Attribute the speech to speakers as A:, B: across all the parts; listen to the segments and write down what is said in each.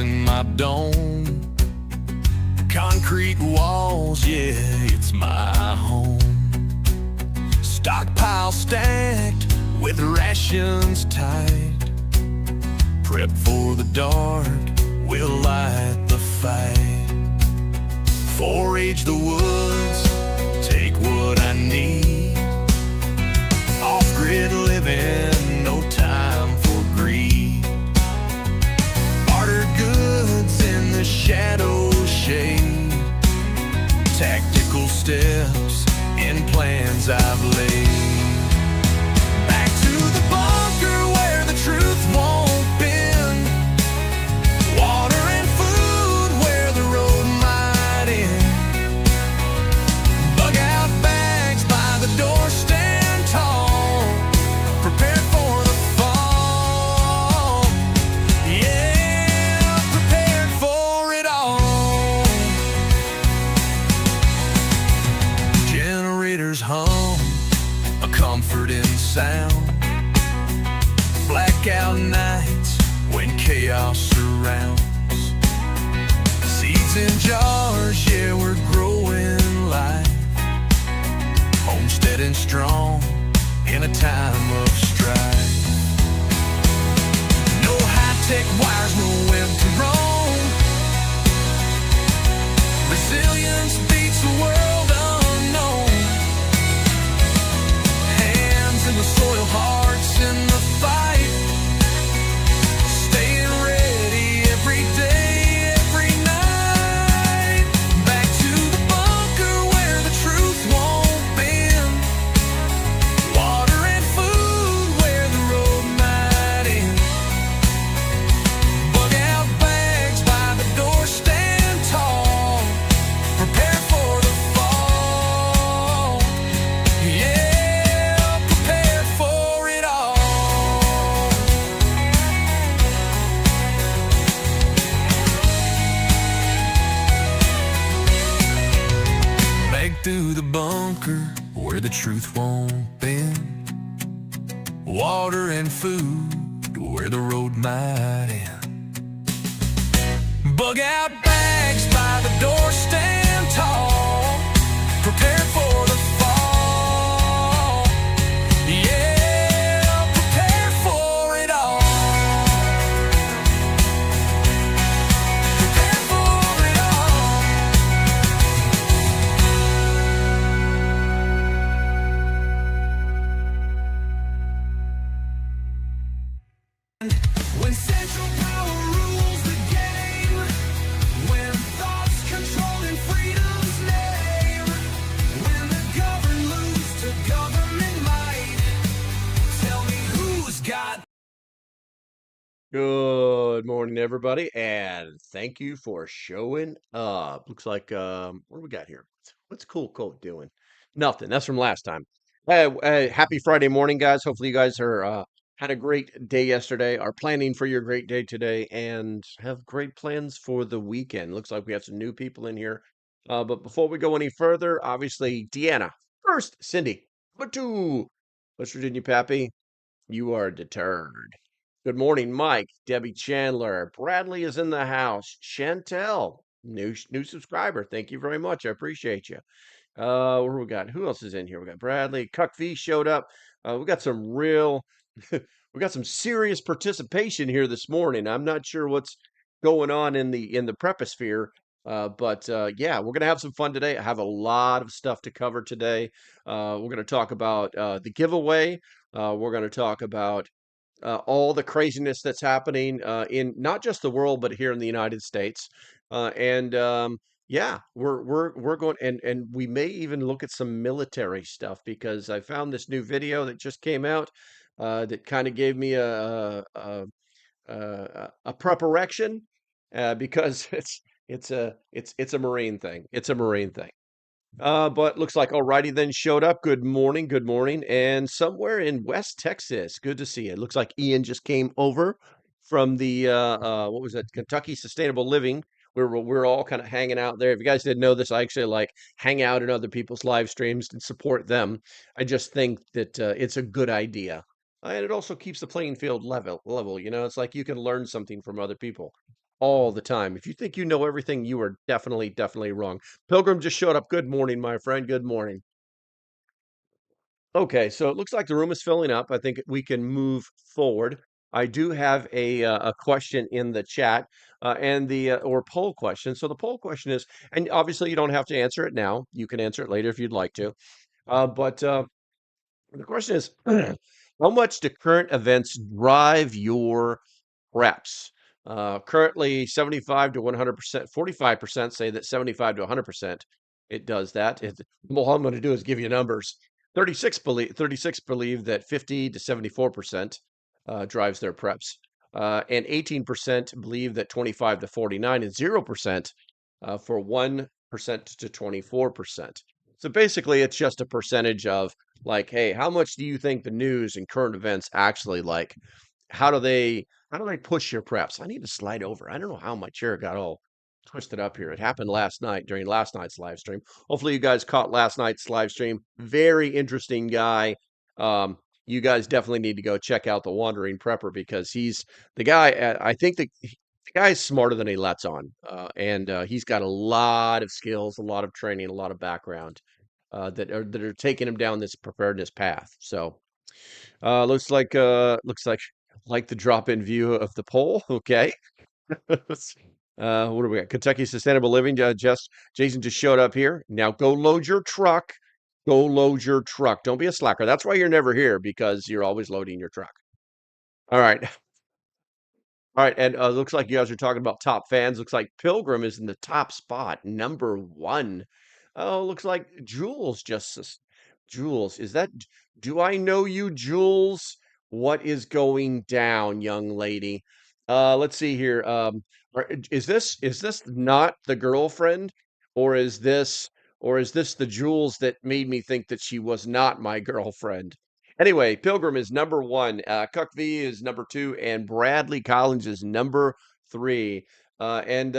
A: building my dome. Concrete walls, yeah, it's my home. Stockpile stacked with rations tight. Prep for the dark, we'll light the fight. Forage the woods, take what I need. Off-grid living, no time for greed. Barter goods in the shadow shade. Tactical steps in plans I've laid. Back to the bunker where the truth won't bend. Water and food where the road might end. Bug out bags by the door, stand tall, prepared for the fall. Yeah, prepared for it all. Generators hum, a comforting sound. Blackout nights when chaos surrounds. Seeds in jars, yeah, we're growing life. Homesteading strong in a time of strife. No high-tech wires, no web to roam. Resilience beats the world unknown. Hands in the soil, hearts in the fight. Staying ready every day, every night. Back to the bunker where the truth won't bend. Water and food where the road might end. Bug out bags by the door, stand tall, prepare for the fall. Yeah, prepare for it all. Back through the bunker where the truth won't bend. Water and food where the road might end. Bug out bags by the door, stand tall, prepare for the fall. Yeah, prepare for it all. Prepare for it all. When central power rules the game, when thoughts controlling freedom's name, when the governed lose to government might, tell me who's got.
B: Good morning, everybody, and thank you for showing up. Looks like what do we got here? What's Cool Coat doing? Nothing. That's from last time. Happy Friday morning, guys. Hopefully, you guys are had a great day yesterday, are planning for your great day today, and have great plans for the weekend. Looks like we have some new people in here. But before we go any further, obviously, Deanna first, Cindy, but two, West Virginia Pappy, you are deterred. Good morning, Mike, Debbie Chandler. Bradley is in the house. Chantel, new subscriber. Thank you very much. I appreciate you. What do we got? Who else is in here? We got Bradley. Cuck V showed up. We got some real, we got some serious participation here this morning. I'm not sure what's going on in the preposphere. But yeah, we're gonna have some fun today. I have a lot of stuff to cover today. We're gonna talk about the giveaway. We're gonna talk about all the craziness that's happening in not just the world, but here in the United States. And Yeah, we're going, and we may even look at some military stuff because I found this new video that just came out that kind of gave me a preparation because it's a Marine thing. It's a Marine thing. But looks like Alrighty then showed up. Good morning, good morning. And somewhere in West Texas, good to see you. It looks like Ian just came over from the what was that, Kentucky Sustainable Living. We're all kind of hanging out there. If you guys didn't know this, I actually like hang out in other people's live streams and support them. I just think that it's a good idea. And it also keeps the playing field level. You know, it's like you can learn something from other people. all the time. If you think you know everything, you are definitely wrong. Pilgrim just showed up. Good morning, my friend. Good morning. Okay, so it looks like the room is filling up. I think we can move forward. I do have a question in the chat and the or poll question. So the poll question is, and obviously you don't have to answer it now. You can answer it later if you'd like to. But the question is, how much do current events drive your reps? Currently, 75 to 100%, 45% say that 75 to 100% it does that. Well, all I'm going to do is give you numbers. 36 believe that 50 to 74% drives their preps, and 18% believe that 25 to 49, and 0% for 1% to 24%. So basically, it's just a percentage of like, hey, how much do you think the news and current events actually like? How do they push your preps? I need to slide over. I don't know how my chair got all twisted up here. It happened last night during last night's live stream. Hopefully you guys caught last night's live stream. Very interesting guy. You guys definitely need to go check out the Wandering Prepper because he's the guy. I think the guy's smarter than he lets on, and he's got a lot of skills, a lot of training, a lot of background that are taking him down this preparedness path. So looks like the drop-in view of the poll. Okay. What do we got? Kentucky Sustainable Living. Jason just showed up here. Now go load your truck. Go load your truck. Don't be a slacker. That's why you're never here because you're always loading your truck. All right. All right, and looks like you guys are talking about top fans. Looks like Pilgrim is in the top spot, number one. Oh, looks like Jules, is that? Do I know you, Jules? What is going down, young lady? Let's see here. Is this not the girlfriend, or is this the Jules that made me think that she was not my girlfriend? Anyway, Pilgrim is number one. Cuck V is number two, and Bradley Collins is number three. And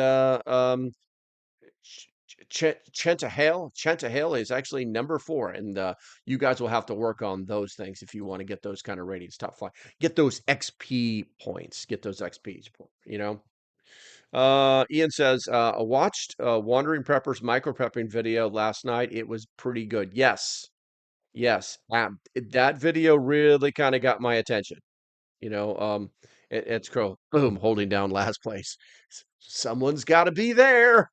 B: Chenta Hale is actually number four. And you guys will have to work on those things if you want to get those kind of ratings. Top flight, get those XP points. Get those XPs. You know. Ian says, I watched Wandering Prepper's micro prepping video last night. It was pretty good. Yes. Yes, that video really kind of got my attention. It's Crow, boom, holding down last place. Someone's got to be there.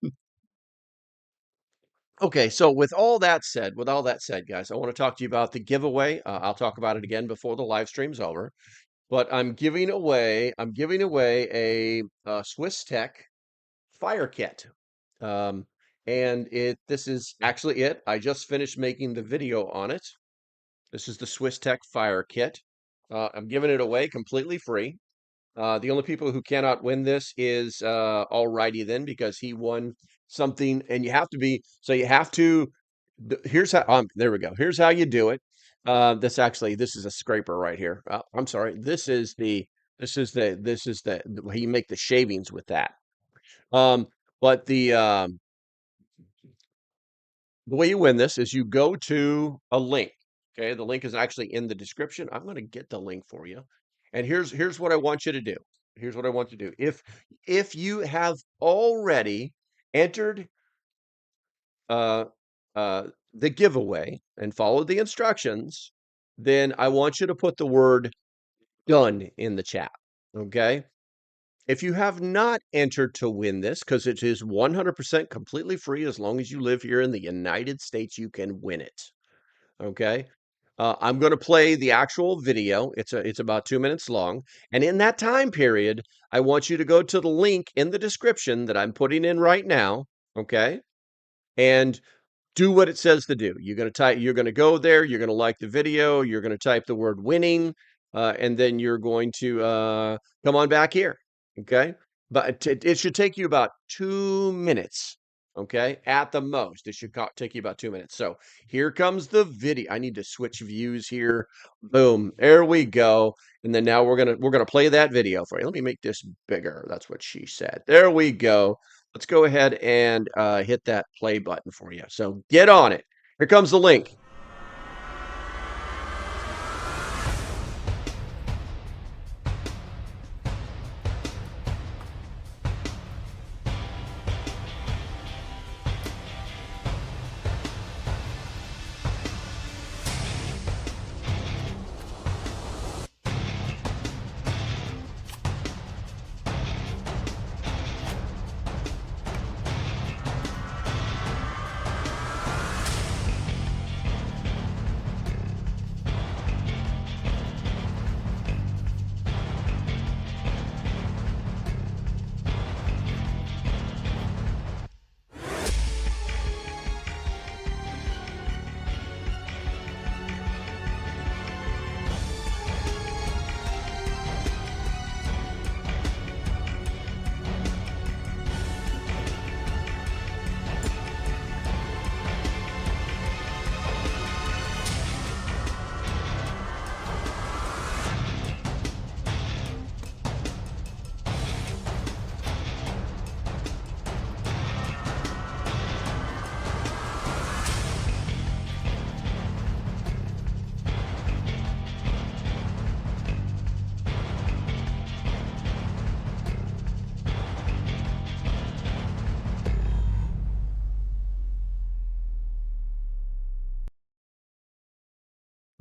B: Okay, so with all that said, guys, I want to talk to you about the giveaway. I'll talk about it again before the live stream's over. But I'm giving away a Swiss Tech fire kit. And this is actually it. I just finished making the video on it. This is the Swiss Tech Fire Kit. I'm giving it away completely free. The only people who cannot win this is Alrighty then, because he won something, and you have to be. So you have to. Here's how. There we go. Here's how you do it. This is a scraper right here. I'm sorry. This is the. You make the shavings with that. But the way you win this is you go to a link. Okay, the link is actually in the description. I'm going to get the link for you. And here's what I want you to do. Here's what I want you to do. If you have already entered uh, the giveaway and followed the instructions, then I want you to put the word done in the chat. Okay. If you have not entered to win this, because it is 100% completely free, as long as you live here in the United States, you can win it. Okay. I'm going to play the actual video. It's about 2 minutes long. And in that time period, I want you to go to the link in the description that I'm putting in right now. Okay. And do what it says to do. You're going to go there. You're going to like the video. You're going to type the word winning. And then you're going to come on back here. Okay. But it should take you about 2 minutes. Okay. At the most, it should take you about 2 minutes. So here comes the video. I need to switch views here. Boom. There we go. And then now we're gonna play that video for you. Let me make this bigger. That's what she said. There we go. Let's go ahead and hit that play button for you. So get on it. Here comes the link.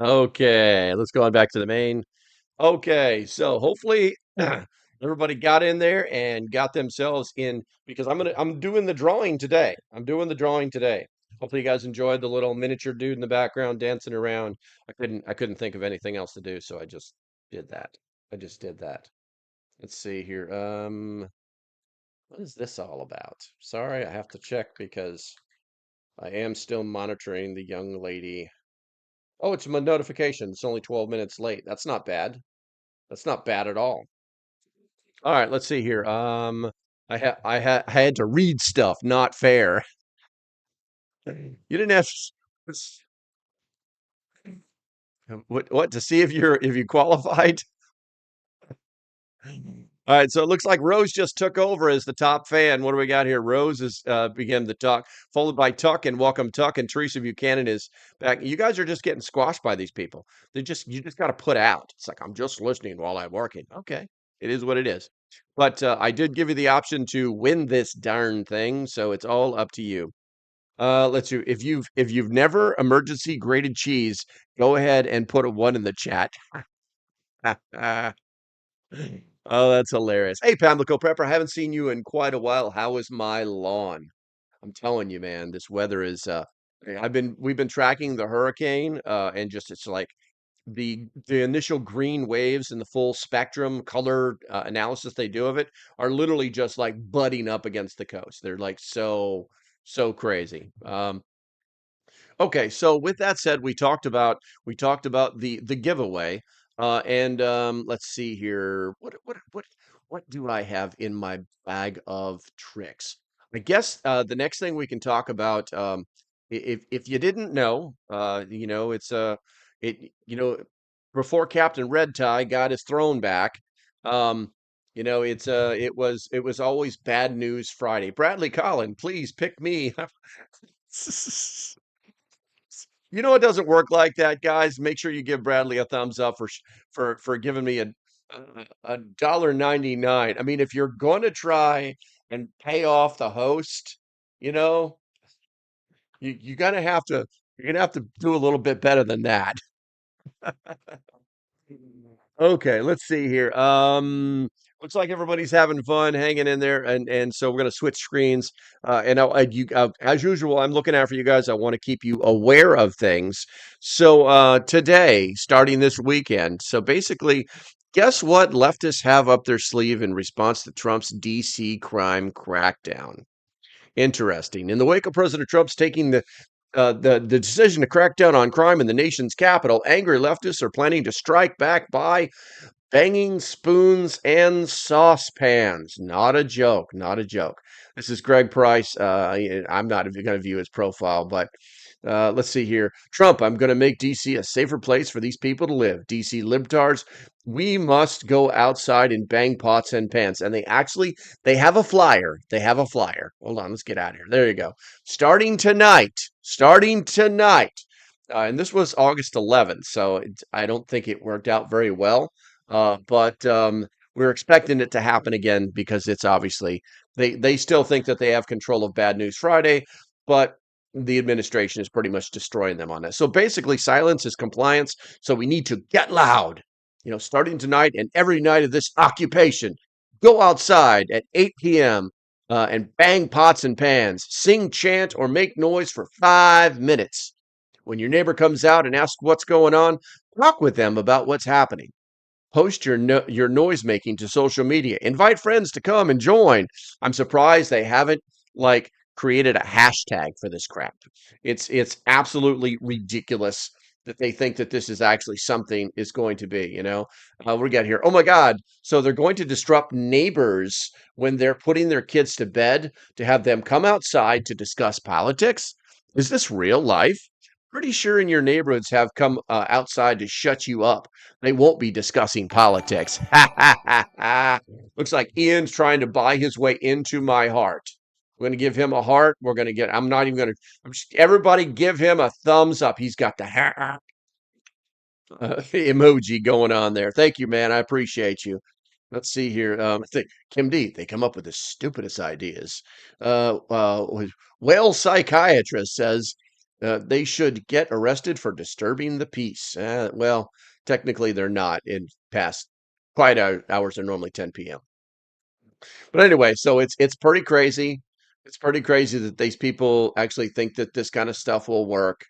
B: Okay, let's go on back to the main. Okay, so hopefully everybody got in there and got themselves in because I'm doing the drawing today. I'm doing the drawing today. Hopefully you guys enjoyed the little miniature dude in the background dancing around. I couldn't think of anything else to do, so I just did that. I just did that. Let's see here. What is this all about? Sorry, I have to check because I am still monitoring the young lady. Oh, it's my notification. It's only 12 minutes late. That's not bad. That's not bad at all. All right, let's see here. I had to read stuff, not fair. You didn't have what to see if you qualified. All right, so it looks like Rose just took over as the top fan. What do we got here? Rose is began the talk, followed by Tuck and Welcome Tuck, and Teresa Buchanan is back. You guys are just getting squashed by these people. You just got to put out. It's like I'm just listening while I'm working. Okay, it is what it is. But I did give you the option to win this darn thing, so it's all up to you. Let's see. If you've never emergency grated cheese, go ahead and put a one in the chat. Oh, that's hilarious. Hey, Pamela Prepper, I haven't seen you in quite a while. How is my lawn? I'm telling you, man, this weather is we've been tracking the hurricane and just it's like the initial green waves and the full spectrum color analysis they do of it are literally just like butting up against the coast. They're like so crazy. Okay, so with that said, we talked about the giveaway, and let's see here. What do I have in my bag of tricks? I guess the next thing we can talk about, if you didn't know, it's it you know before Captain Red Tie got his throne back, um, it was always Bad News Friday. Bradley Collin, please pick me. You know it doesn't work like that, guys. Make sure you give Bradley a thumbs up for giving me a $1.99. I mean, if you're going to try and pay off the host, you know, you're gonna have to do a little bit better than that. Okay, let's see here. Looks like everybody's having fun, hanging in there, and so we're gonna switch screens. As usual, I'm looking out for you guys. I want to keep you aware of things. So today, starting this weekend, so basically, guess what leftists have up their sleeve in response to Trump's DC crime crackdown? Interesting. In the wake of President Trump's taking the decision to crack down on crime in the nation's capital, angry leftists are planning to strike back by banging spoons and saucepans. Not a joke. Not a joke. This is Greg Price. I'm not going to view his profile, but let's see here. Trump, I'm going to make DC a safer place for these people to live. DC libtards, we must go outside and bang pots and pans. And they have a flyer. They have a flyer. Hold on, let's get out of here. There you go. Starting tonight. And this was August 11th, so I don't think it worked out very well. But we're expecting it to happen again because it's obviously they still think that they have control of Bad News Friday, but the administration is pretty much destroying them on that. So basically, silence is compliance. So we need to get loud. Starting tonight and every night of this occupation, go outside at 8 p.m. And bang pots and pans, sing, chant, or make noise for 5 minutes. When your neighbor comes out and asks what's going on, talk with them about what's happening. Post your noise making to social media. Invite friends to come and join. I'm surprised they haven't like created a hashtag for this crap. It's absolutely ridiculous that they think that this is actually something is going to be. We got here. Oh my God! So they're going to disrupt neighbors when they're putting their kids to bed to have them come outside to discuss politics. Is this real life? Pretty sure in your neighborhoods have come outside to shut you up. They won't be discussing politics. Ha ha ha ha. Looks like Ian's trying to buy his way into my heart. We're going to give him a heart. I'm not even going to, everybody give him a thumbs up. He's got the emoji going on there. Thank you, man. I appreciate you. Let's see here. I think Kim D. They come up with the stupidest ideas. Whale psychiatrist says They should get arrested for disturbing the peace. Well, technically they're not in past quiet hours are normally 10 p.m. But anyway, so it's pretty crazy. It's pretty crazy that these people actually think that this kind of stuff will work.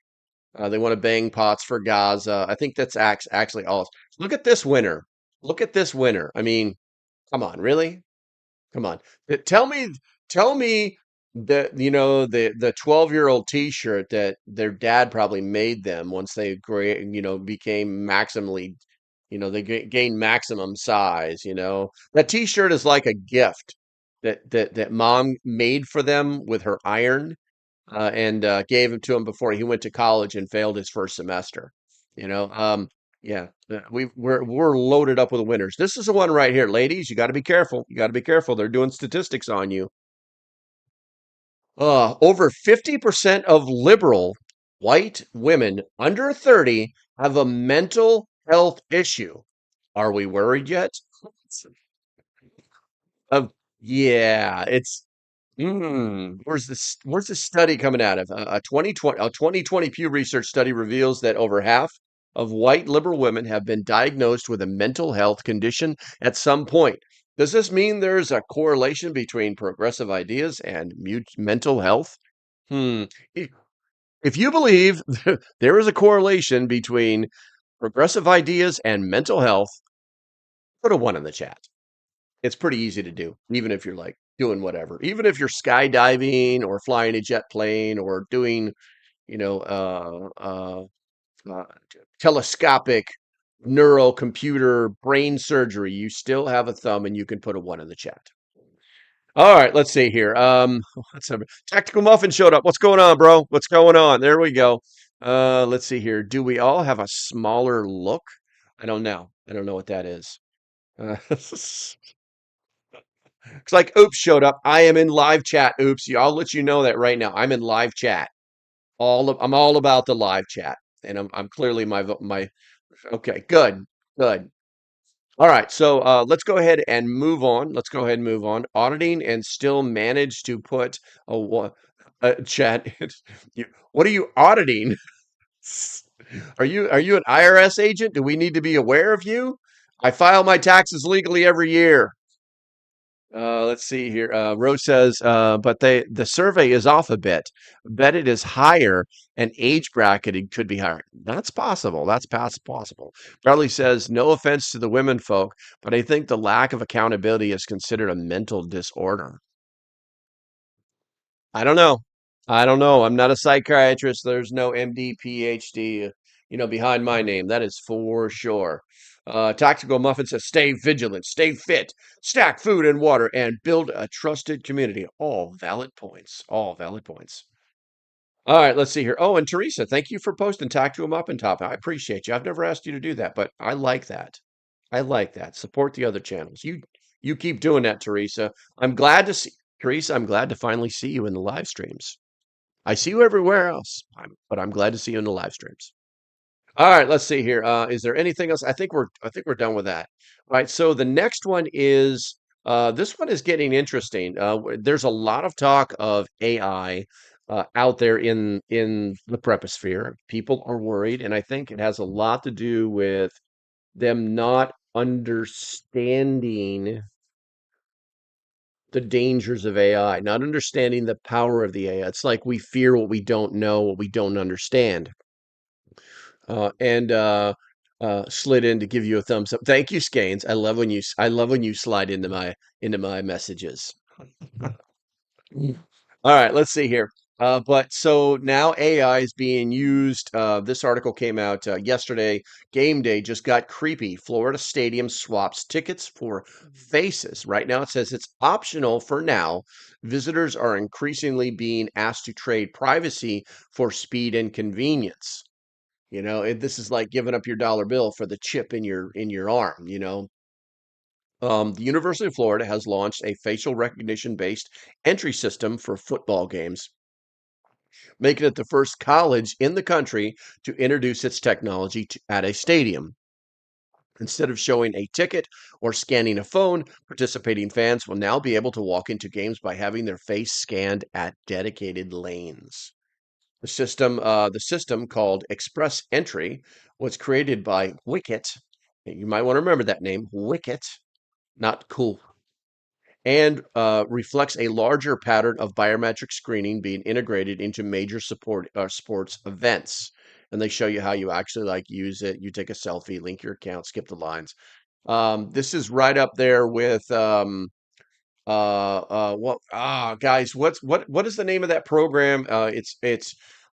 B: They want to bang pots for Gaza. I think that's actually all. Look at this winner. Look at this winner. I mean, come on, really? Come on. Tell me that the 12-year-old T-shirt that their dad probably made them once they became maximally, they gained maximum size, That T-shirt is like a gift that mom made for them with her iron and gave him to him before he went to college and failed his first semester. You know, yeah, we're loaded up with winners. This is the one right here, ladies. You got to be careful. You got to be careful. They're doing statistics on you. Over 50% of liberal white women under 30 have a mental health issue. Are we worried yet? Yeah, it's where's the study coming out of? A 2020 Pew Research study reveals that over half of white liberal women have been diagnosed with a mental health condition at some point. Does this mean there's a correlation between progressive ideas and mental health? Hmm. If if you believe there is a correlation between progressive ideas and mental health, put a one in the chat. It's pretty easy to do, even if you're like doing whatever. Even if you're skydiving or flying a jet plane or doing, you know, uh, telescopic neurocomputer brain surgery, you still have a thumb and you can put a one in the chat. All right, let's see here. What's up? Tactical Muffin showed up. What's going on, bro? What's going on? There we go. Let's see here. Do we all have a smaller look? I don't know. I don't know what that is. It's like Oops showed up. I am in live chat. Oops, I'll let you know that right now. I'm in live chat. I'm all about the live chat, and I'm clearly my. Okay, good, good. All right, so let's go ahead and move on. Let's go ahead and move on. Auditing and still manage to put a chat. What are you auditing? Are you an IRS agent? Do we need to be aware of you? I file my taxes legally every year. Let's see here. Rose says, but the survey is off a bit. Bet it is higher, and age bracketing could be higher. That's possible. That's possible. Charlie says, no offense to the women folk, but I think the lack of accountability is considered a mental disorder. I don't know. I don't know. I'm not a psychiatrist. There's no MD, PhD, behind my name. That is for sure. Tactical Muffin says, stay vigilant, stay fit, stack food and water, and build a trusted community. All valid points. All valid points. All right, let's see here. Oh, and Teresa, thank you for posting Tactical Muffin Top. I appreciate you. I've never asked you to do that, but I like that. I like that. Support the other channels. You keep doing that, Teresa. I'm glad to see Teresa, I'm glad to finally see you in the live streams. I see you everywhere else, but I'm glad to see you in the live streams. All right, let's see here. Is there anything else? I think we're done with that. All right, so the next one is this one is getting interesting. There's a lot of talk of AI out there in the preposphere. People are worried, and I think it has a lot to do with them not understanding the dangers of AI, not understanding the power of the AI. It's like we fear what we don't know, what we don't understand. And slid in to give you a thumbs up. Thank you, Scanes. I love when you slide into my messages. All right, let's see here. But so now AI is being used. This article came out yesterday. Game day just got creepy. Florida Stadium swaps tickets for faces. Right now, it says it's optional for now. Visitors are increasingly being asked to trade privacy for speed and convenience. This is like giving up your dollar bill for the chip in your arm. The University of Florida has launched a facial recognition based entry system for football games, making it the first college in the country to introduce its technology at a stadium. Instead of showing a ticket or scanning a phone, participating fans will now be able to walk into games by having their face scanned at dedicated lanes. The system called Express Entry was created by Wicket. You might want to remember that name, Wicket, not cool, and reflects a larger pattern of biometric screening being integrated into major sports events. And they show you how you actually like use it. You take a selfie, link your account, skip the lines. This is right up there with guys, what is the name of that program?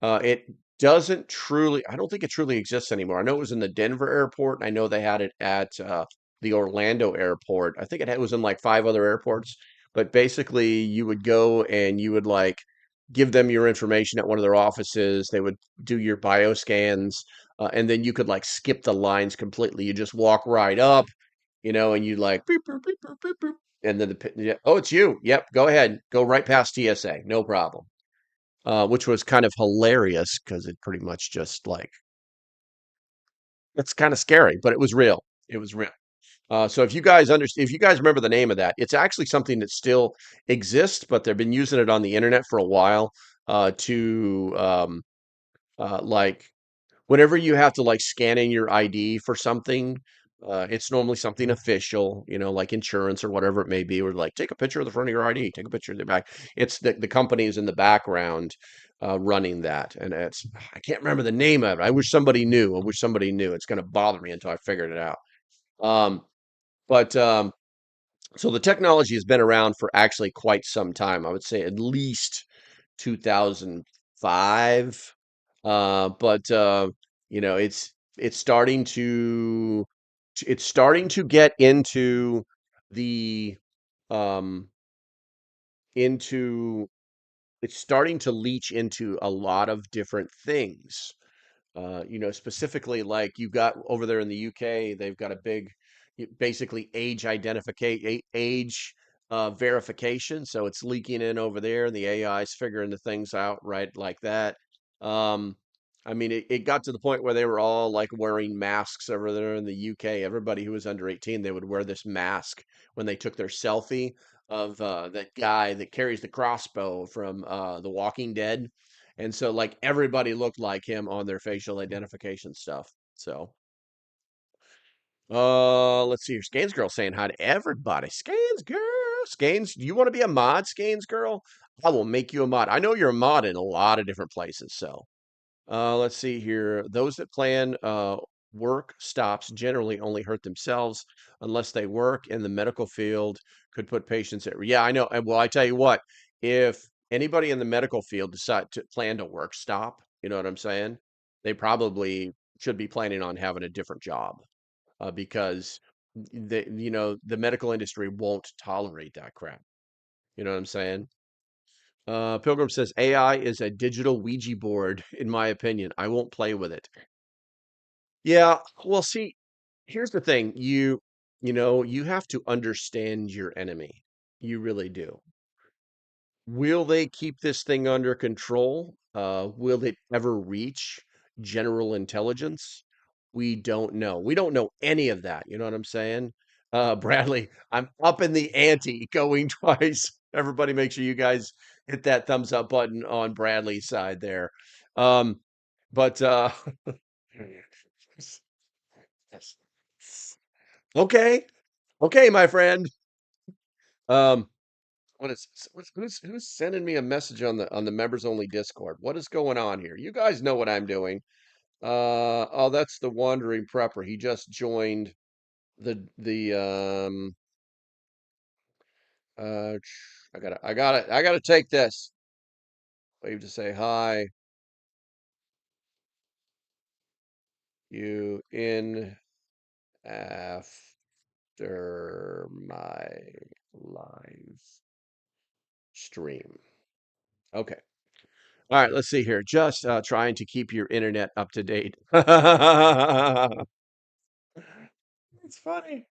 B: It doesn't truly, I don't think it truly exists anymore. I know it was in the Denver airport, and I know they had it at the Orlando airport. I think was in like five other airports. But basically, you would go and you would like give them your information at one of their offices. They would do your bio scans, and then you could like skip the lines completely. You just walk right up, and you like beep, beep, beep, beep, beep, beep, and then yeah, oh, it's you. Yep, go ahead, go right past TSA, no problem. Which was kind of hilarious because it pretty much just like it's kind of scary, but it was real. It was real. So if you guys remember the name of that, it's actually something that still exists, but they've been using it on the internet for a while to like whenever you have to like scan in your ID for something, it's normally something official, like insurance or whatever it may be, or like take a picture of the front of your ID, take a picture of the back. It's the company is in the background running that, and I can't remember the name of it. I wish somebody knew. I wish somebody knew. It's going to bother me until I figured it out. Um, but so the technology has been around for actually quite some time. I would say at least 2005. But it's starting to get the um into it's starting to leach into a lot of different things. Specifically, like you got over there in the UK, they've got a big, basically age verification. So it's leaking in over there, and the AI is figuring the things out right like that. Um, I mean, it got to the point where they were all like wearing masks over there in the UK. Everybody who was under 18, they would wear this mask when they took their selfie of that guy that carries the crossbow from The Walking Dead. And so like everybody looked like him on their facial identification stuff. So let's see here. Scanes girl saying hi to everybody. Scanes girl. Scanes, you want to be a mod, Scanes girl? I will make you a mod. I know you're a mod in a lot of different places. So let's see here. Those that plan work stops generally only hurt themselves unless they work in the medical field, could put patients at. Yeah, I know. And well, I tell you what, if anybody in the medical field decide to plan to work stop, you know what I'm saying? They probably should be planning on having a different job because the medical industry won't tolerate that crap. You know what I'm saying? Pilgrim says AI is a digital Ouija board, in my opinion. I won't play with it. Yeah, well, see, here's the thing. You have to understand your enemy. You really do. Will they keep this thing under control? Will it ever reach general intelligence? We don't know. We don't know any of that. You know what I'm saying? Bradley, I'm up in the ante going twice. Everybody make sure you guys hit that thumbs up button on Bradley's side there. Um, but yes. Okay. Okay, my friend. Um, who's sending me a message on the members only Discord? What is going on here? You guys know what I'm doing. Oh, that's the wandering prepper. He just joined the I gotta take this. Wave to say hi. You in after my live stream. Okay. All right, let's see here. Just trying to keep your internet up to date. It's funny.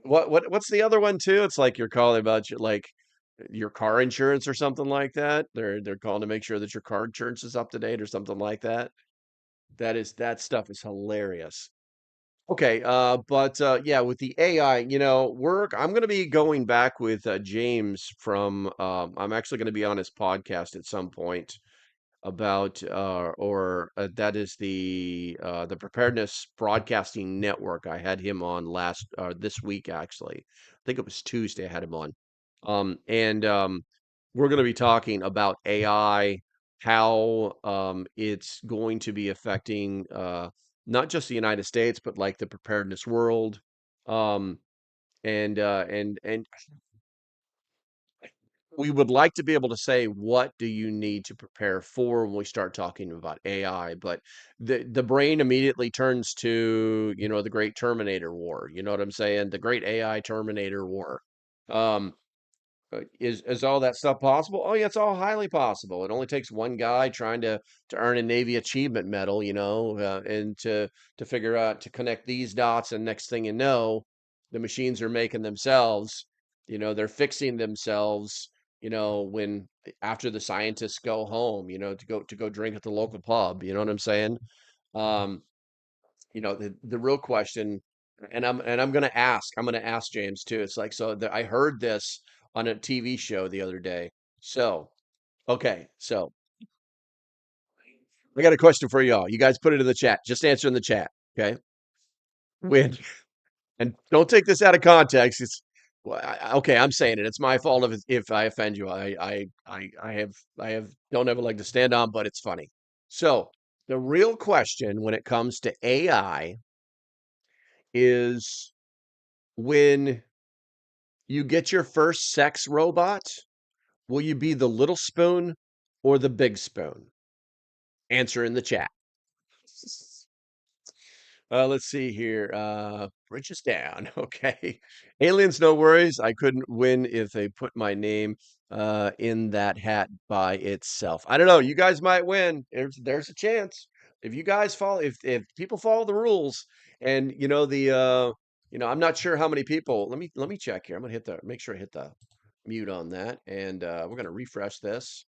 B: What's the other one too? It's like you're calling about your car insurance or something like that. They're calling to make sure that your car insurance is up to date or something like that. That stuff is hilarious. Okay, but yeah, with the AI, work. I'm going to be going back with James from. I'm actually going to be on his podcast at some point. about, that is the Preparedness Broadcasting Network. I had him on this week actually. I think it was Tuesday. I had him on, and we're going to be talking about AI, how it's going to be affecting not just the United States, but like the preparedness world. Um, and we would like to be able to say, what do you need to prepare for when we start talking about AI? But the brain immediately turns to, the great Terminator War. You know what I'm saying? The great AI Terminator War. Um, is all that stuff possible? Oh yeah, it's all highly possible. It only takes one guy trying to earn a Navy Achievement Medal, and to figure out to connect these dots, and next thing you know, the machines are making themselves. They're fixing themselves. When after the scientists go home, to go drink at the local pub. You know what I'm saying? Um, the real question, and I'm gonna ask James too. It's like, so I heard this on a TV show the other day. So okay, so I got a question for y'all. You guys put it in the chat. Just answer in the chat. Okay. When and don't take this out of context. It's well, okay. I'm saying it. It's my fault if I offend you. I don't have a leg to stand on, but it's funny. So the real question when it comes to AI is, when you get your first sex robot, will you be the little spoon or the big spoon? Answer in the chat. Let's see here. Bridges down. Okay. Aliens, no worries. I couldn't win if they put my name in that hat by itself. I don't know. You guys might win. There's a chance. If you guys follow, if people follow the rules, and I'm not sure how many people. Let me check here. I'm gonna make sure I hit the mute on that, and we're gonna refresh this.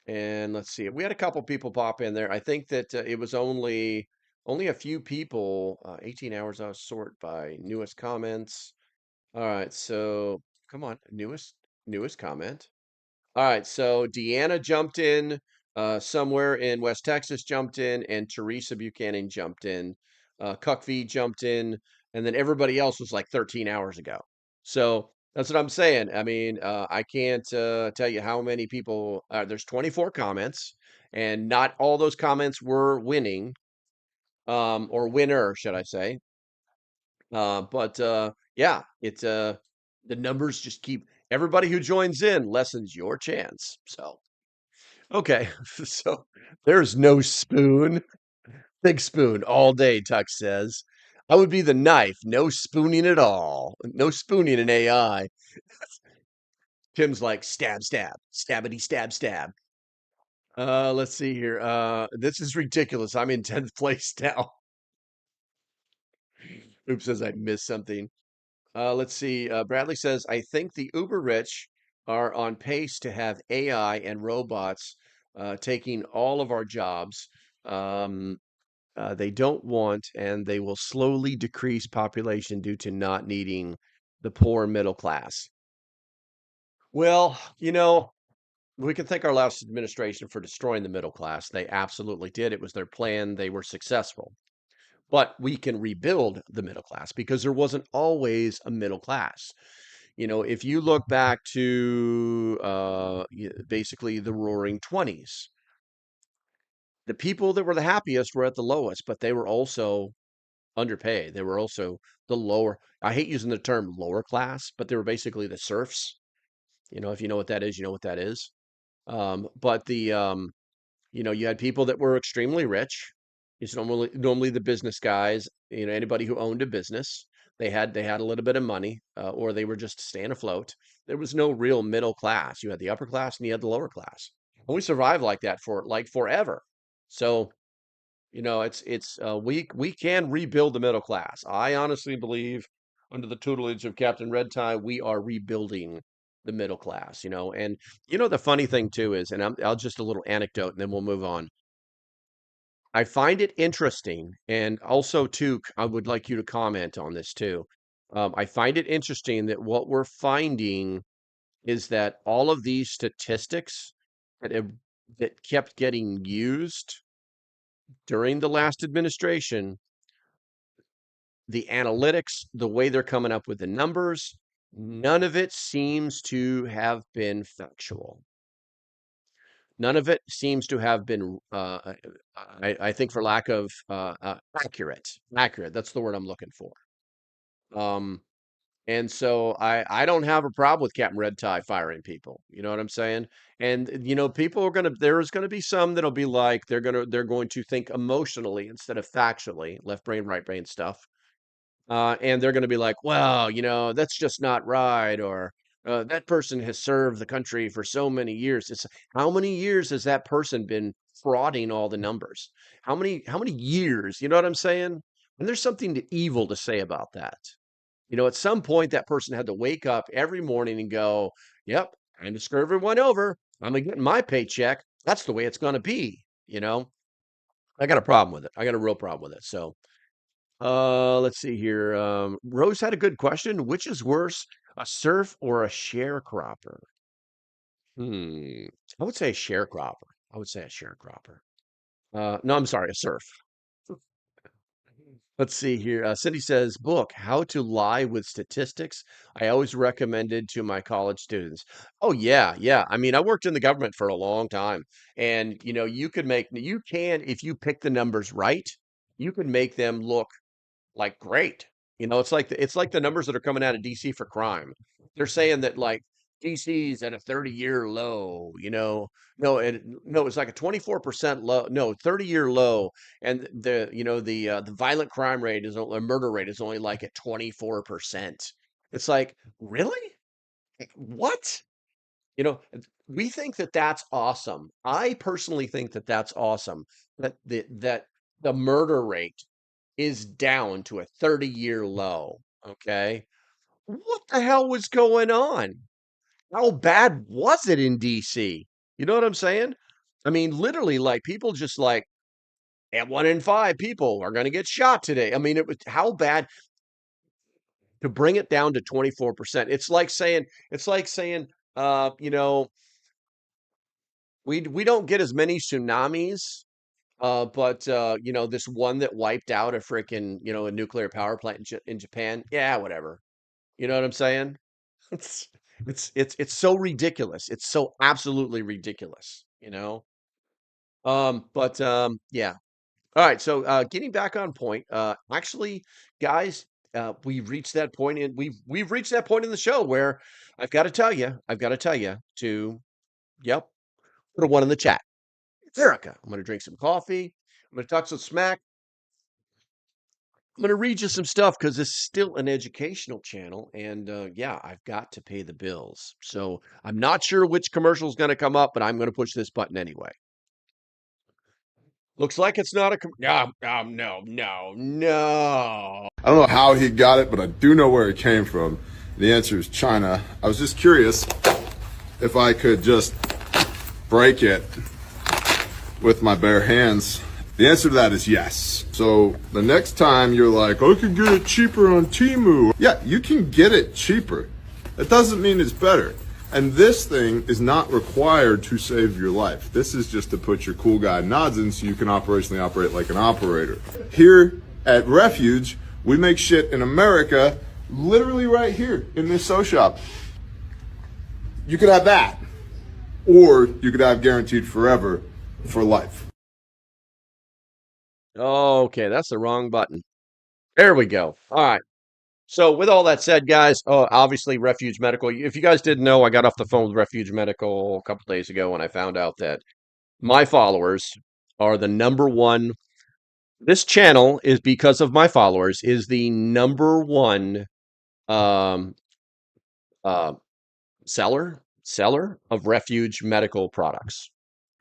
B: And let's see. We had a couple people pop in there. I think that it was only a few people. 18 hours out of sort by newest comments. All right, so come on, newest comment. All right, so Deanna jumped in, somewhere in West Texas jumped in, and Teresa Buchanan jumped in. Cuck V jumped in, and then everybody else was like 13 hours ago. So that's what I'm saying. I mean, I can't tell you how many people. There's 24 comments, and not all those comments were winning, or winner, should I say? But yeah, the numbers just keep. Everybody who joins in lessens your chance. So. Okay, so there's no spoon. Big spoon all day, Tuck says. I would be the knife, no spooning at all. No spooning in AI. Tim's like, stab, stab, stabbity, stab, stab. Let's see here. This is ridiculous. I'm in 10th place now. Oops, says I missed something. Let's see. Bradley says, I think the uber rich are on pace to have AI and robots taking all of our jobs. Um, they don't want, and they will slowly decrease population due to not needing the poor middle class. Well, we can thank our last administration for destroying the middle class. They absolutely did. It was their plan. They were successful. But we can rebuild the middle class, because there wasn't always a middle class. If you look back to basically the roaring 20s, the people that were the happiest were at the lowest, but they were also underpaid. They were also the lower, I hate using the term lower class, but they were basically the serfs. If you know what that is, you know what that is. But you had people that were extremely rich. It's normally the business guys, anybody who owned a business. They had a little bit of money, or they were just staying afloat. There was no real middle class. You had the upper class and you had the lower class. And we survived like that for like forever. So we can rebuild the middle class. I honestly believe, under the tutelage of Captain Red Tie, we are rebuilding the middle class. And the funny thing too is, and I'll just a little anecdote, and then we'll move on. I find it interesting, and also too, I would like you to comment on this too. I find it interesting that what we're finding is that all of these statistics that have that kept getting used during the last administration, the analytics, the way they're coming up with the numbers, none of it seems to have been factual. None of it seems to have been, I think, for lack of accurate. Accurate. That's the word I'm looking for. Um, and so I don't have a problem with Captain Red Tie firing people. You know what I'm saying? And people are there's gonna be some that'll be like they're going to think emotionally instead of factually, left brain, right brain stuff. And they're going to be like, well, that's just not right, or that person has served the country for so many years. It's how many years has that person been frauding all the numbers? How many years? You know what I'm saying? And there's something evil to say about that. At some point, that person had to wake up every morning and go, "Yep, time to screw everyone over. I'm gonna get my paycheck. That's the way it's going to be." I got a problem with it. I got a real problem with it. So. Let's see here. Rose had a good question. Which is worse, a surf or a sharecropper? Hmm. I would say a sharecropper. I would say a sharecropper. No, I'm sorry, a surf. Let's see here. Cindy says, book, How to Lie with Statistics. I always recommended to my college students. Oh, yeah, yeah. I mean, I worked in the government for a long time. And, you can, if you pick the numbers right, you can make them look like great. It's like the numbers that are coming out of DC for crime. They're saying that like DC's at a 30-year low, no, it's like a 24% low, no, 30-year low, and the violent crime rate murder rate is only like at 24%. It's like, really? Like, what? You know, we think that that's awesome. I personally think that that's awesome. That the murder rate is down to a 30-year low. Okay. What the hell was going on? How bad was it in DC? You know what I'm saying? I mean, literally, like people just like, and 1 in 5 people are going to get shot today. I mean, it was how bad to bring it down to 24%. It's like saying, uh, you know, we don't get as many tsunamis. But this one that wiped out a freaking, a nuclear power plant in Japan. Yeah, whatever. You know what I'm saying? It's it's so ridiculous. It's so absolutely ridiculous. But yeah. All right, so getting back on point. Actually, guys, we've reached that point we've reached that point in the show where I've got to tell you to, yep, put a one in the chat. Erica, I'm gonna drink some coffee. I'm gonna talk some smack. I'm going to read you some stuff because it's still an educational channel. And yeah, I've got to pay the bills. So I'm not sure which commercial is going to come up, but I'm going to push this button anyway. Looks like it's not a no, no, no, no.
C: I don't know how he got it, but I do know where it came from. The answer is China. I was just curious if I could just break it with my bare hands. The answer to that is yes. So the next time you're like, I can get it cheaper on Temu. Yeah, you can get it cheaper. That doesn't mean it's better. And this thing is not required to save your life. This is just to put your cool guy nods in so you can operationally operate like an operator. Here at Refuge, we make shit in America literally right here in this sew shop. You could have that, or you could have guaranteed forever for life.
B: Okay, that's the wrong button. There we go. All right. So with all that said, guys, obviously Refuge Medical. If you guys didn't know, I got off the phone with Refuge Medical a couple days ago and I found out that my followers are the number one. This channel is because of my followers is the number one um, uh, seller of Refuge Medical products.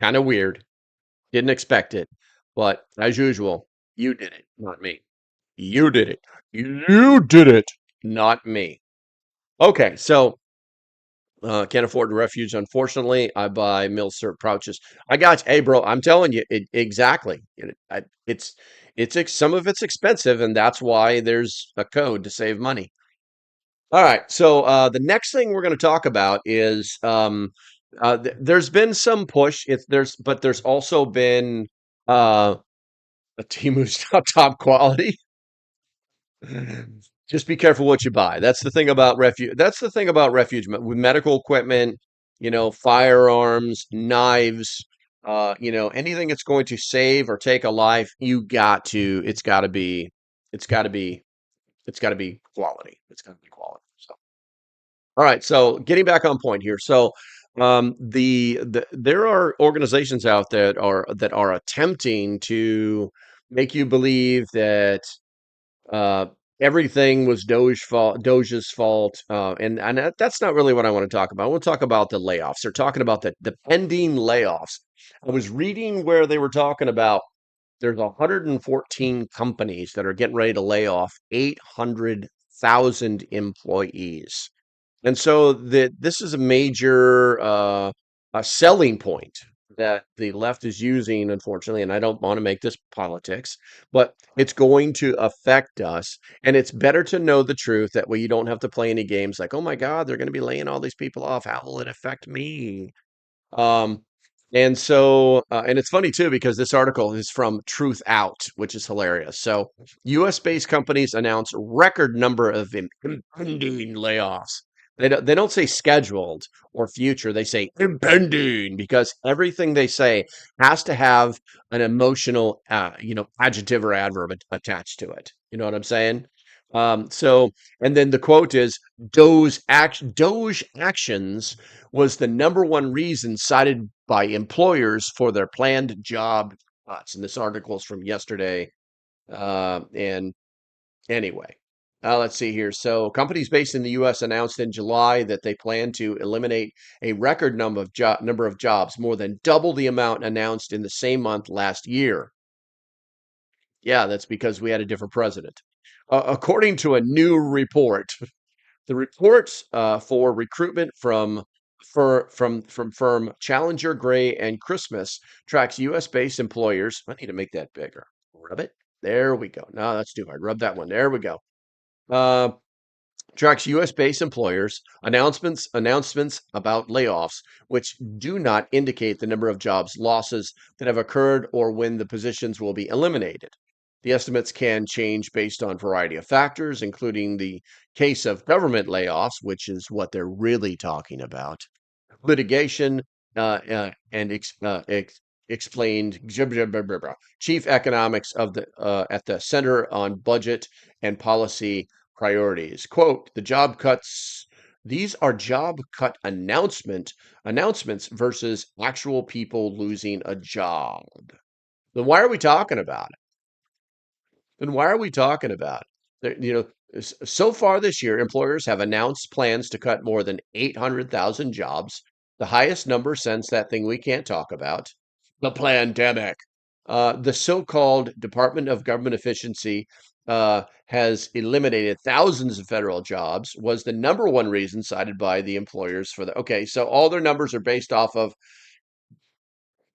B: Kind of weird. Didn't expect it, but as usual, you did it, not me. You did it. You did it, not me. Okay, so can't afford the Refuge. Unfortunately, I buy Milsurp pouches. I got you. Hey, bro, I'm telling you, exactly. Some of it's expensive, and that's why there's a code to save money. All right, so the next thing we're going to talk about is There's been some push. But there's also been uh, a team who's not top quality. Just be careful what you buy. That's the thing about refuge. That's the thing about refuge with medical equipment, firearms, knives, anything that's going to save or take a life. It's got to be, it's got to be quality. It's got to be quality. So, all right. So, getting back on point here. So, there are organizations out there that are attempting to make you believe that uh, everything was Doge's fault, and that's not really what I want to talk about. I want to talk about the layoffs. They're talking about the pending layoffs. I was reading where they were talking about there's 114 companies that are getting ready to lay off 800,000 employees. And so this is a major a selling point that the left is using, unfortunately, and I don't want to make this politics, but it's going to affect us. And it's better to know the truth. That way you don't have to play any games like, oh my God, they're going to be laying all these people off. How will it affect me? Um, and it's funny too, because this article is from Truth Out, which is hilarious. So, US based companies announce record number of impending layoffs. They don't say scheduled or future. They say impending because everything they say has to have an emotional, adjective or adverb attached to it. You know what I'm saying? So, and then the quote is Doge actions was the number one reason cited by employers for their planned job cuts. And this article is from yesterday. And anyway, let's see here. So, companies based in the U.S. announced in July that they plan to eliminate a record number of jobs, more than double the amount announced in the same month last year. Yeah, that's because we had a different president. According to a new report, the reports for recruitment from firm Challenger, Gray, and Christmas tracks U.S.-based employers. I need to make that bigger. Rub it. There we go. No, that's too hard. Rub that one. There we go. Uh, Tracks U.S.-based employers announcements about layoffs, which do not indicate the number of jobs losses that have occurred or when the positions will be eliminated. The estimates can change based on a variety of factors, including the case of government layoffs, which is what they're really talking about, litigation, and explained chief economics of the at the Center on Budget and Policy Priorities. Quote, the job cuts, these are job cut announcements versus actual people losing a job. Then why are we talking about it? Then why are we talking about it? So far this year, employers have announced plans to cut more than 800,000 jobs, the highest number since that thing we can't talk about, the pandemic. The so-called Department of Government Efficiency has eliminated thousands of federal jobs, was the number one reason cited by the employers for the. Okay, so all their numbers are based off of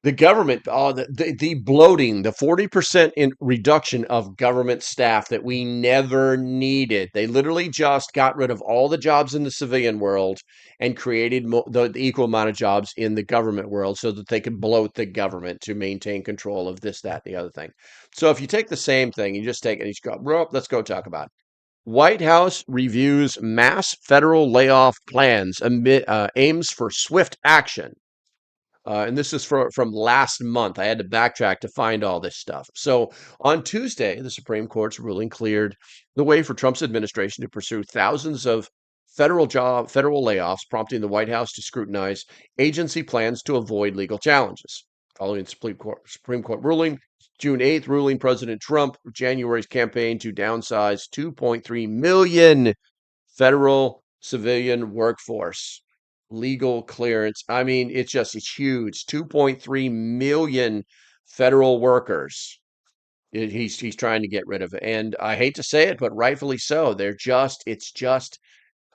B: the government, the bloating, the 40% in reduction of government staff that we never needed. They literally just got rid of all the jobs in the civilian world and created the equal amount of jobs in the government world so that they could bloat the government to maintain control of this, that, and the other thing. So if you take the same thing, you just take it, and you go, well, let's go talk about it. White House reviews mass federal layoff plans amid, aims for swift action. And this is from last month. I had to backtrack to find all this stuff. So on Tuesday, the Supreme Court's ruling cleared the way for Trump's administration to pursue thousands of federal layoffs, prompting the White House to scrutinize agency plans to avoid legal challenges. Following the Supreme Court ruling, June 8th, ruling President Trump, January's campaign to downsize 2.3 million federal civilian workforce legal clearance. I mean, it's huge. 2.3 million federal workers. He's trying to get rid of it, and I hate to say it, but rightfully so. It's just.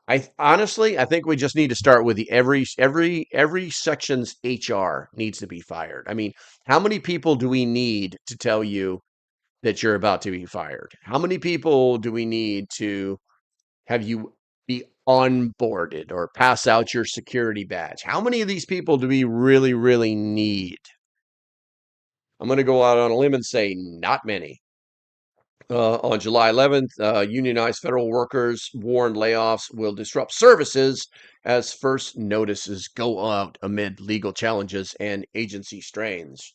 B: I honestly, I think we just need to start with every section's HR needs to be fired. I mean, how many people do we need to tell you that you're about to be fired? How many people do we need to have you be onboarded or pass out your security badge. How many of these people do we really, really need? I'm going to go out on a limb and say not many. On July 11th, unionized federal workers warned layoffs will disrupt services as first notices go out amid legal challenges and agency strains.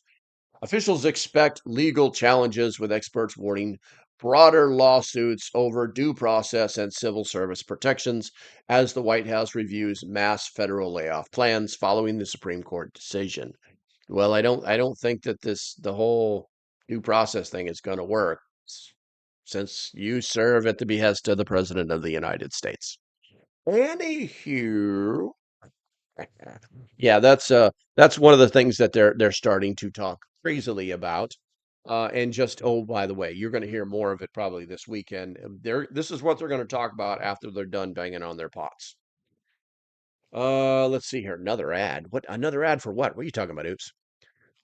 B: Officials expect legal challenges, with experts warning broader lawsuits over due process and civil service protections as the White House reviews mass federal layoff plans following the Supreme Court decision. Well, I don't think that the whole due process thing is going to work since you serve at the behest of the President of the United States. Anywho, yeah, that's one of the things that they're starting to talk crazily about. And just, oh, by the way, you're going to hear more of it probably this weekend. This is what they're going to talk about after they're done banging on their pots. Let's see here. Another ad. What? Another ad for what? What are you talking about, Oops?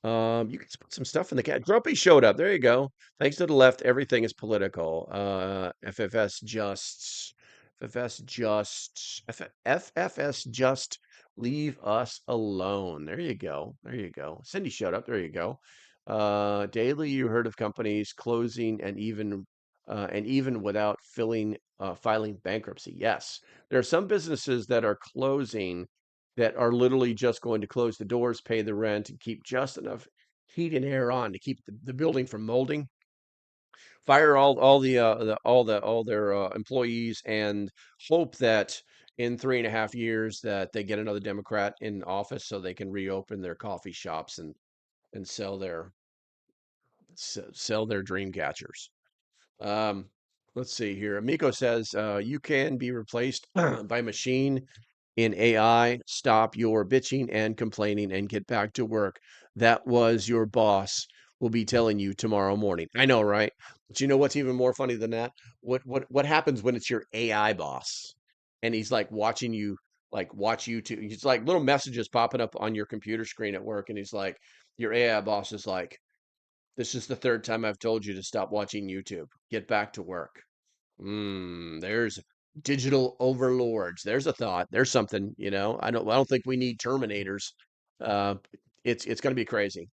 B: You can put some stuff in the cat. Grumpy showed up. There you go. Thanks to the left, everything is political. FFS just leave us alone. There you go. There you go. Cindy showed up. There you go. Daily, you heard of companies closing and even without filing bankruptcy. Yes, there are some businesses that are closing that are literally just going to close the doors, pay the rent, and keep just enough heat and air on to keep the building from molding. Fire all their employees and hope that in 3.5 years that they get another Democrat in office so they can reopen their coffee shops and sell their dream catchers. Um, let's see here. Amico says you can be replaced by machine in AI. Stop your bitching and complaining and get back to work. That was your boss will be telling you tomorrow morning. I know, right? But you know what's even more funny than that? What happens when it's your AI boss and he's like watching you watch YouTube? It's like little messages popping up on your computer screen at work, and he's like, your AI boss is like, this is the third time I've told you to stop watching YouTube. Get back to work. There's digital overlords. There's a thought. There's something, I don't think we need Terminators. Uh, it's going to be crazy.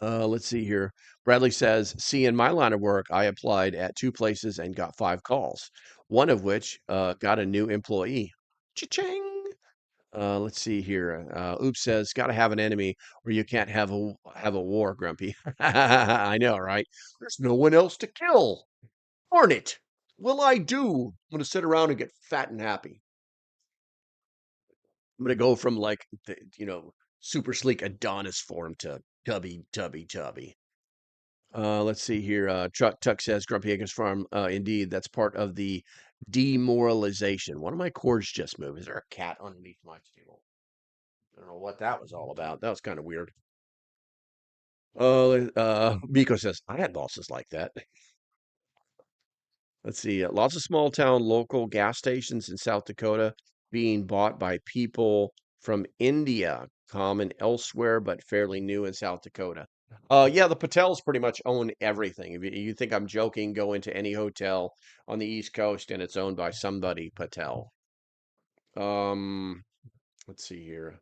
B: Let's see here. Bradley says, see, in my line of work, I applied at 2 places and got 5 calls, one of which got a new employee. Cha-ching! Let's see here. Oops says, "Got to have an enemy, or you can't have a war, Grumpy." I know, right? There's no one else to kill. Darn it! Will I do? I'm gonna sit around and get fat and happy. I'm gonna go from like super sleek Adonis form to tubby, tubby, tubby. Let's see here. Tuck says, "Grumpy Acres Farm." Indeed, that's part of the demoralization. One of my cords just moved. Is there a cat underneath my table? I don't know what that was all about. That was kind of weird. Miko says, I had bosses like that. Let's see. Lots of small town local gas stations in South Dakota being bought by people from India, common elsewhere, but fairly new in South Dakota. Yeah, the Patels pretty much own everything. If you think I'm joking, go into any hotel on the East Coast and it's owned by somebody Patel. Um, let's see here.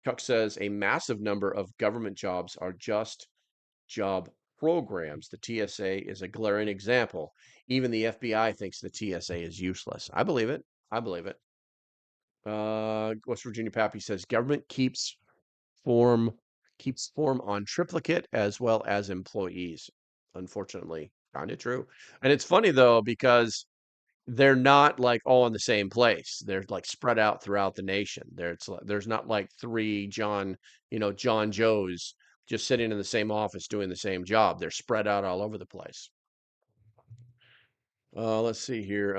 B: Chuck says a massive number of government jobs are just job programs. The TSA is a glaring example. Even the FBI thinks the TSA is useless. I believe it. I believe it. West Virginia Pappy says government form keeps form on triplicate as well as employees. Unfortunately, kind of true. And it's funny though because they're not like all in the same place. They're like spread out throughout the nation. There's not like 3 John Joes just sitting in the same office doing the same job. They're spread out all over the place. Let's see here.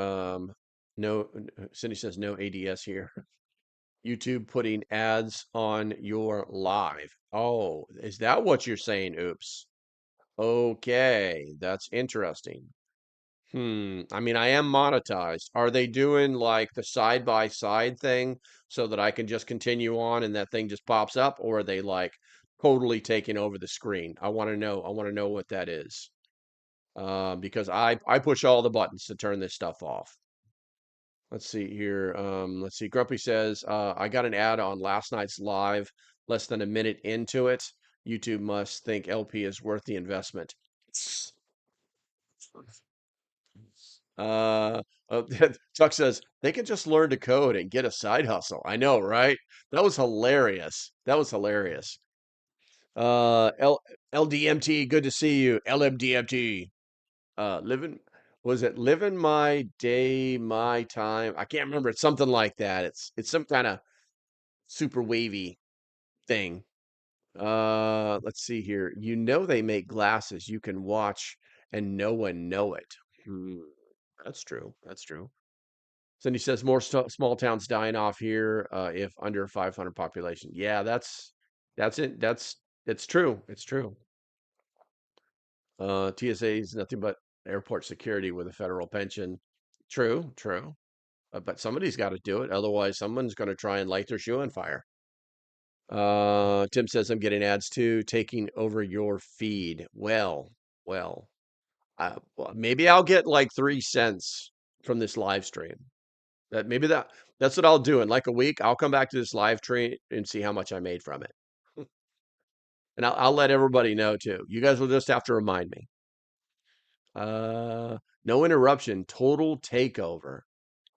B: No, Cindy says no ADS here. YouTube putting ads on your live. Oh, is that what you're saying? Oops. Okay, that's interesting. I mean, I am monetized. Are they doing like the side by side thing so that I can just continue on and that thing just pops up, or are they like totally taking over the screen? I want to know. I want to know what that is. Because I push all the buttons to turn this stuff off. Let's see here. Let's see. Grumpy says, I got an ad on last night's live, less than a minute into it. YouTube must think LP is worth the investment. Uh, Chuck says they can just learn to code and get a side hustle. I know, right? That was hilarious. That was hilarious. L LDMT, good to see you. LMDMT. Living, was it living my day, my time? I can't remember. It's something like that. It's some kind of super wavy thing. Let's see here. You know they make glasses you can watch and no one know it. Hmm, that's true. That's true. Cindy says more small towns dying off here if under 500 population. Yeah, that's it. It's true. It's true. TSA is nothing but airport security with a federal pension. True, true. But somebody's got to do it. Otherwise, someone's going to try and light their shoe on fire. Tim says I'm getting ads too, taking over your feed. Well, well, maybe I'll get like 3 cents from this live stream. That's what I'll do. In like a week, I'll come back to this live stream and see how much I made from it. And I'll let everybody know too. You guys will just have to remind me. No interruption, total takeover.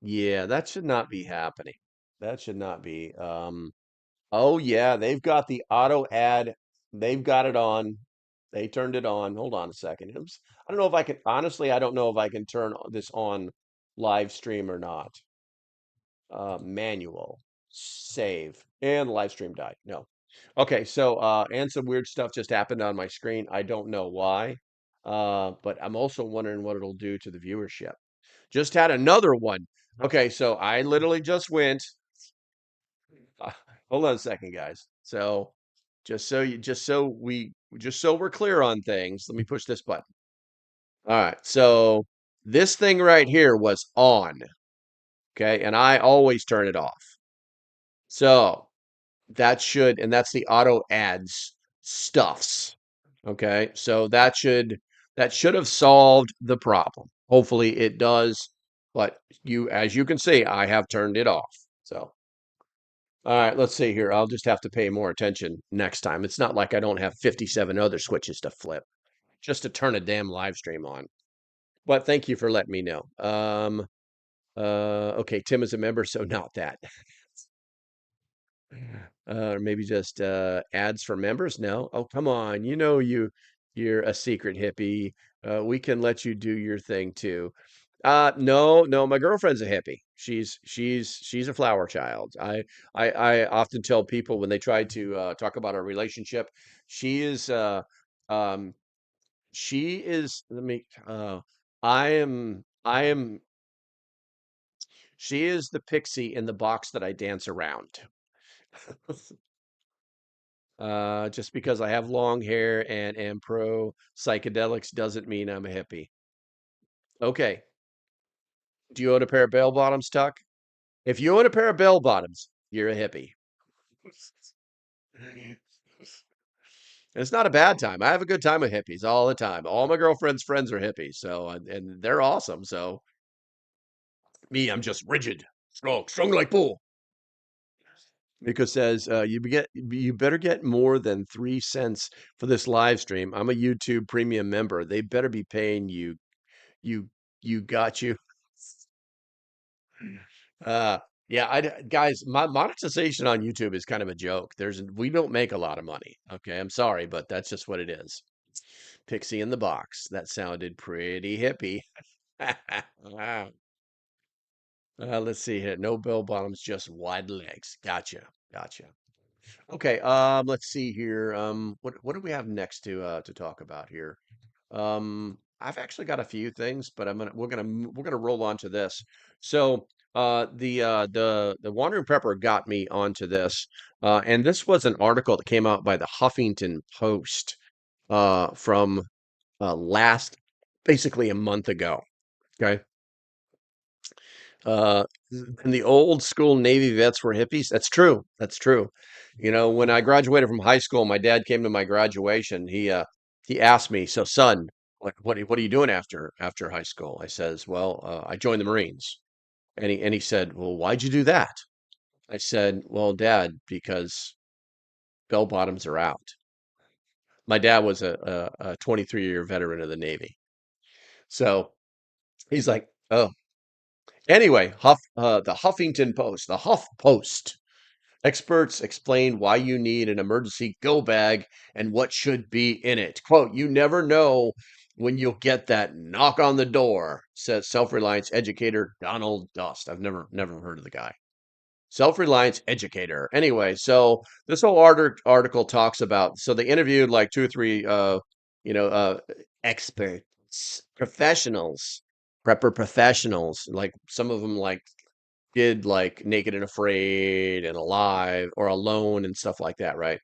B: Yeah, that should not be happening. That should not be. Oh yeah, they've got the auto ad. They've got it on. They turned it on. Hold on a second. I don't know if I can, honestly, I don't know if I can turn this on live stream or not. Manual, save, and live stream died. No. Okay, so and some weird stuff just happened on my screen. I don't know why. But I'm also wondering what it'll do to the viewership. Just had another one. Okay, so I literally just went. Uh, hold on a second, guys. So just so we're clear on things, let me push this button. All right. So this thing right here was on. Okay, and I always turn it off. So and that's the auto ads stuffs. Okay, so that should have solved the problem. Hopefully it does, but as you can see, I have turned it off. So, all right, let's see here. I'll just have to pay more attention next time. It's not like I don't have 57 other switches to flip just to turn a damn live stream on. But thank you for letting me know. Okay, Tim is a member, so not that. Or maybe just ads for members? No. Oh, come on. You're a secret hippie. We can let you do your thing too. No, my girlfriend's a hippie. She's a flower child. I often tell people when they try to talk about our relationship, she is um she is let me I am she is the pixie in the box that I dance around. Just because I have long hair and am pro psychedelics doesn't mean I'm a hippie. Okay. Do you own a pair of bell bottoms, Tuck? If you own a pair of bell bottoms, you're a hippie. It's not a bad time. I have a good time with hippies all the time. All my girlfriend's friends are hippies, so and they're awesome. So me, I'm just rigid, strong like bull. Miko says, you better get more than 3 cents for this live stream. I'm a YouTube premium member. They better be paying you. You you got you. Uh yeah, guys, my monetization on YouTube is kind of a joke. We don't make a lot of money. Okay, I'm sorry, but that's just what it is. Pixie in the box. That sounded pretty hippie. Wow. Let's see here. No bell bottoms, just wide legs. Gotcha. Okay, let's see here. What do we have next to talk about here? I've actually got a few things, but we're gonna roll on to this. So, the Wandering Prepper got me onto this, and this was an article that came out by the Huffington Post, from last basically a month ago. Okay. Uh, and the old school Navy vets were hippies. That's true. That's true. When I graduated from high school, my dad came to my graduation. He asked me, "So, son, what are you doing after high school?" I says, "Well, I joined the Marines." And he said, "Well, why'd you do that?" I said, "Well, Dad, because bell bottoms are out." My dad was a 23-year veteran of the Navy. So he's like, "Oh." Anyway, the Huffington Post, the Huff Post. Experts explain why you need an emergency go bag and what should be in it. Quote, "You never know when you'll get that knock on the door," says self-reliance educator Donald Dust. I've never heard of the guy. Self-reliance educator. Anyway, so this whole article talks about, so they interviewed like two or three you know uh experts, professionals, prepper professionals, like some of them like did like Naked and Afraid and Alive or Alone and stuff like that, right?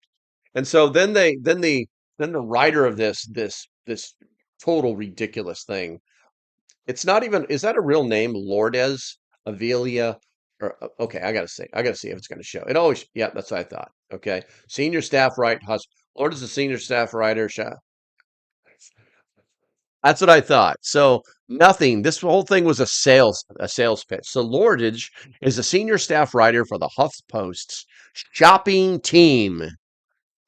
B: And so then the writer of this total ridiculous thing, it's not even, is that a real name? Lourdes Avelia? Or okay, I gotta see if it's gonna show. It always, yeah, that's what I thought. Okay. Senior staff Lourdes is a senior staff writer. That's what I thought. So nothing. This whole thing was a sales pitch. So Lourdes is a senior staff writer for the HuffPost's shopping team.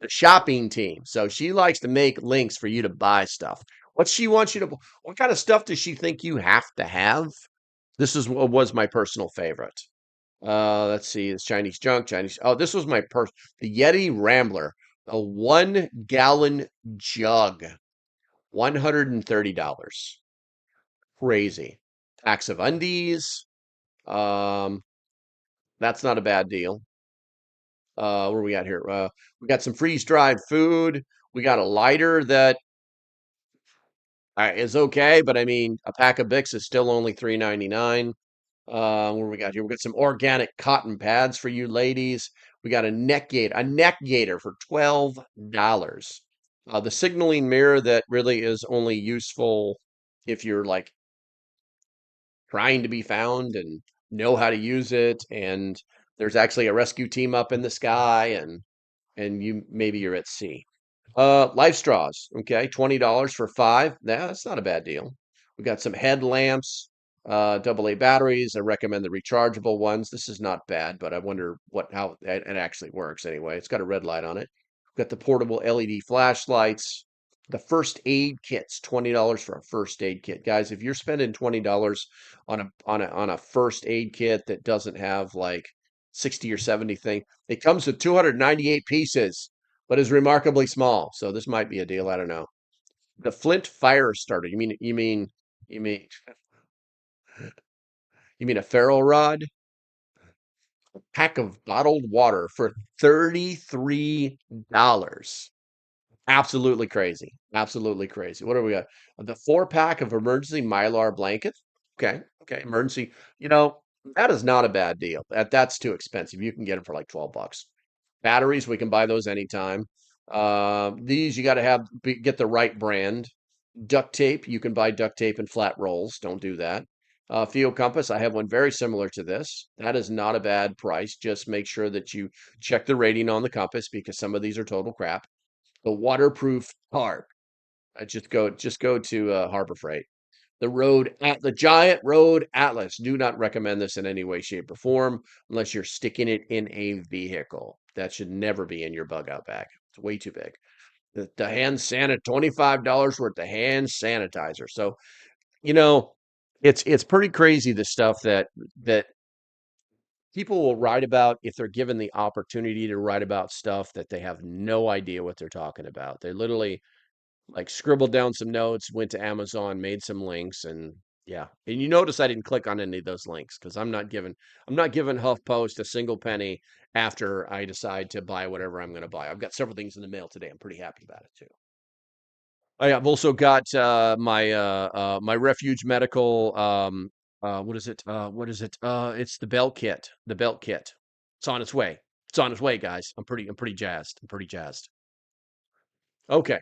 B: The shopping team. So she likes to make links for you to buy stuff. What she wants you to, what kind of stuff does she think you have to have? This is what was my personal favorite. Let's see, it's Chinese junk, Chinese. Oh, this was the Yeti Rambler, a 1 gallon jug, $130. Crazy. Packs of undies. Um, that's not a bad deal. Where we got here? We got some freeze-dried food. We got a lighter that is okay, but I mean, a pack of Bix is still only $3.99. What do we got here? We got some organic cotton pads for you ladies. We got a neck gaiter for $12. The signaling mirror that really is only useful if you're like trying to be found and know how to use it, and there's actually a rescue team up in the sky, and maybe you're at sea. Life straws, okay, $20 for 5. That's not a bad deal. We got some headlamps, AA batteries. I recommend the rechargeable ones. This is not bad, but I wonder how it actually works anyway. It's got a red light on it. We've got the portable LED flashlights. The first aid kits, $20 for a first aid kit. Guys, if you're spending $20 on a first aid kit that doesn't have like 60 or 70 thing, it comes with 298 pieces, but is remarkably small. So this might be a deal. I don't know. The Flint fire starter. You mean a ferro rod? Pack of bottled water for $33. Absolutely crazy. Absolutely crazy. What do we got? The 4-pack of emergency Mylar blankets. Okay. Okay. Emergency. You know, that is not a bad deal. That's too expensive. You can get them for like $12. Batteries, we can buy those anytime. These you got to get the right brand. Duct tape, you can buy duct tape in flat rolls. Don't do that. Field compass, I have one very similar to this. That is not a bad price. Just make sure that you check the rating on the compass because some of these are total crap. The waterproof tarp. Just go to Harbor Freight. The giant road atlas. Do not recommend this in any way, shape, or form unless you're sticking it in a vehicle. That should never be in your bug out bag. It's way too big. The hand $25 worth of hand sanitizer. So, you know, it's pretty crazy the stuff that people will write about if they're given the opportunity to write about stuff that they have no idea what they're talking about. They literally like scribbled down some notes, went to Amazon, made some links, and yeah. And you notice I didn't click on any of those links because I'm not giving HuffPost a single penny after I decide to buy whatever I'm going to buy. I've got several things in the mail today. I'm pretty happy about it too. I've also got my Refuge Medical. What is it? What is it? It's the belt kit. The belt kit. It's on its way. It's on its way, guys. I'm pretty jazzed. I'm pretty jazzed. Okay.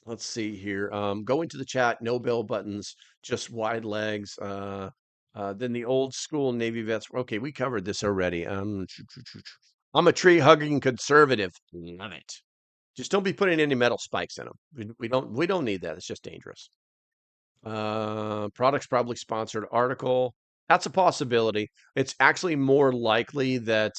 B: Let's see here. Going to the chat, no bell buttons, just wide legs. Then the old school Navy vets. Okay, we covered this already. I'm a tree hugging conservative. Love it. Just don't be putting any metal spikes in them. We don't need that. It's just dangerous. Products probably sponsored article. That's a possibility. It's actually more likely that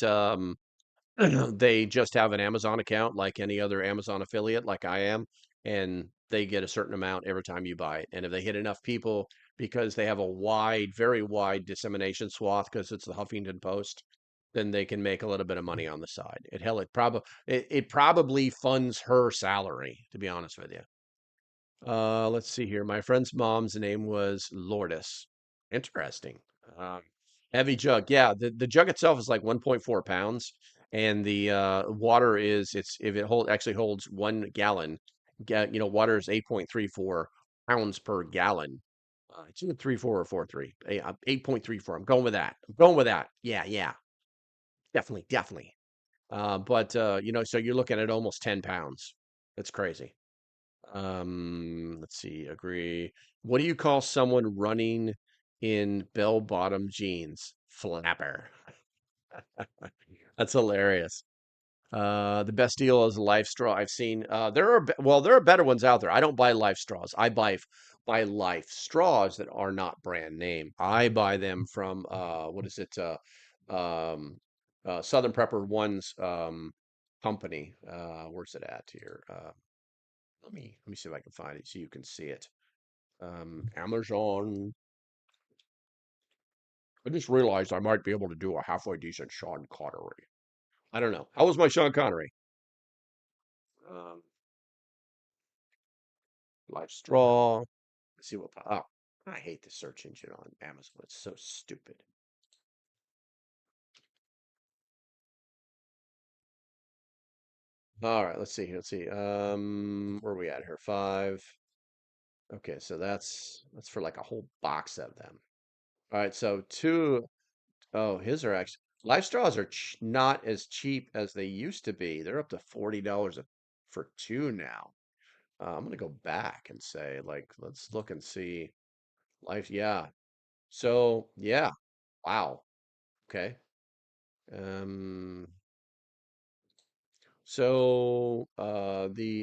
B: they just have an Amazon account like any other Amazon affiliate, like I am, and they get a certain amount every time you buy it. And if they hit enough people, because they have a wide, very wide dissemination swath, because it's the Huffington Post, then they can make a little bit of money on the side. It probably funds her salary, to be honest with you. Let's see here. My friend's mom's name was Lourdes. Interesting. Um, Heavy jug. Yeah, the jug itself is like 1.4 pounds, and the water is it's if it actually holds 1 gallon. Water is 8.34 pounds per gallon. It's either 3.4 or 4.3. 8.34. I'm going with that. I'm going with that. Yeah, yeah, definitely, definitely. But so you're looking at almost 10 pounds. That's crazy. Let's see, agree. What do you call someone running in bell-bottom jeans? Flapper. That's hilarious. The best deal is a life straw I've seen. There are better ones out there. I don't buy life straws. I buy life straws that are not brand name. I buy them from what is it? Um, Southern Prepper One's company. Where's it at here? Let me see if I can find it so you can see it. Amazon. I just realized I might be able to do a halfway decent Sean Connery. I don't know. How was my Sean Connery? Um, Life straw. Let's see what. Oh, I hate the search engine on Amazon. It's so stupid. All right, let's see here. Let's see. Where are we at here? Five. Okay, so that's for like a whole box of them. All right, so two. Oh, his are actually life straws are not as cheap as they used to be. They're up to $40 for two now. I'm gonna go back and say like let's look and see life. Yeah. So yeah. Wow. Okay. Um. The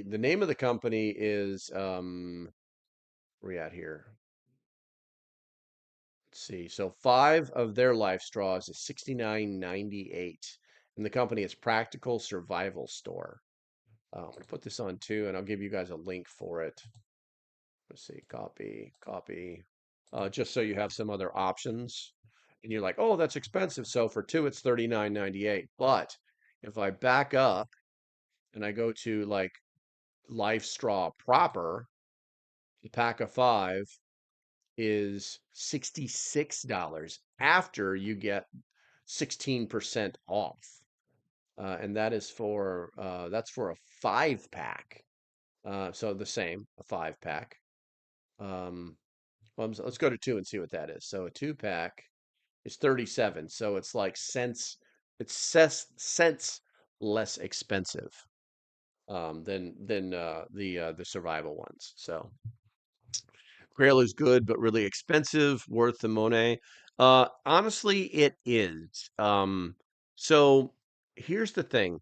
B: name of the company is where we at here? Let's see. So five of their life straws is 69.98, and the company is Practical Survival Store. I'm gonna put this on too, and I'll give you guys a link for it. Let's see, copy, copy, just so you have some other options. And you're like, oh, that's expensive. So for two, it's 39.98. But if I back up and I go to like Life Straw proper, the pack of five is $66 after you get 16% off. And that's for a 5 pack. So the same, a 5 pack. Um, let's go to two and see what that is. So a 2 pack is 37. So it's like cents less expensive than the survival ones. So Grail is good, but really expensive, worth the money. Honestly, it is. So here's the thing.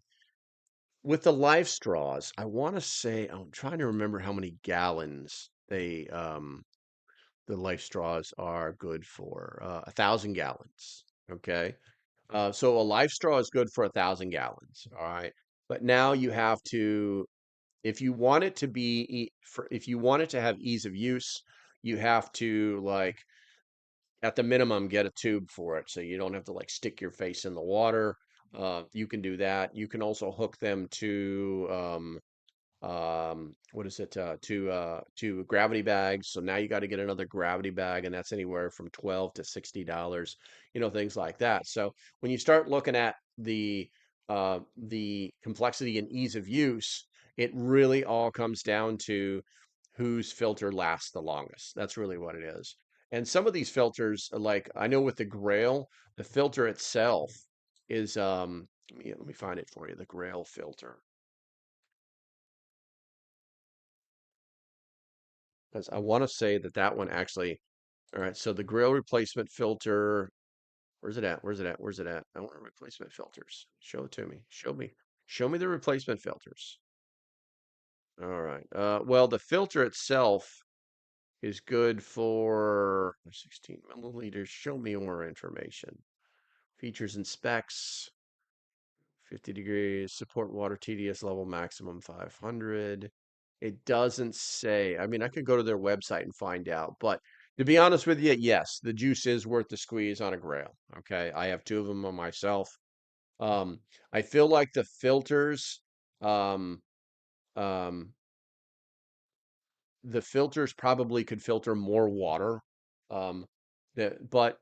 B: With the life straws, I want to say I'm trying to remember how many gallons the life straws are good for. 1,000 gallons. Okay. So a life straw is good for 1,000 gallons. All right. But now you have to, if you want it to if you want it to have ease of use, you have to like at the minimum get a tube for it, so you don't have to like stick your face in the water. You can do that. You can also hook them to what is it to gravity bags, so now you got to get another gravity bag, and that's anywhere from 12 to $60, things like that. So when you start looking at the complexity and ease of use, it really all comes down to whose filter lasts the longest. That's really what it is. And some of these filters like I know with the Grail, the filter itself is let me find it for you, the Grail filter. Because I want to say that one actually. All right, so the grill replacement filter. Where's it at? Where's it at? Where's it at? I want replacement filters. Show it to me. Show me. Show me the replacement filters. All right. Well, the filter itself is good for 16 milliliters. Show me more information. Features and specs. 50 degrees, support water TDS level maximum 500. It doesn't say. I mean, I could go to their website and find out, but to be honest with you, yes, the juice is worth the squeeze on a Grail. Okay, I have two of them on myself. Um, I feel like the filters, um, um, the filters probably could filter more water. Um, but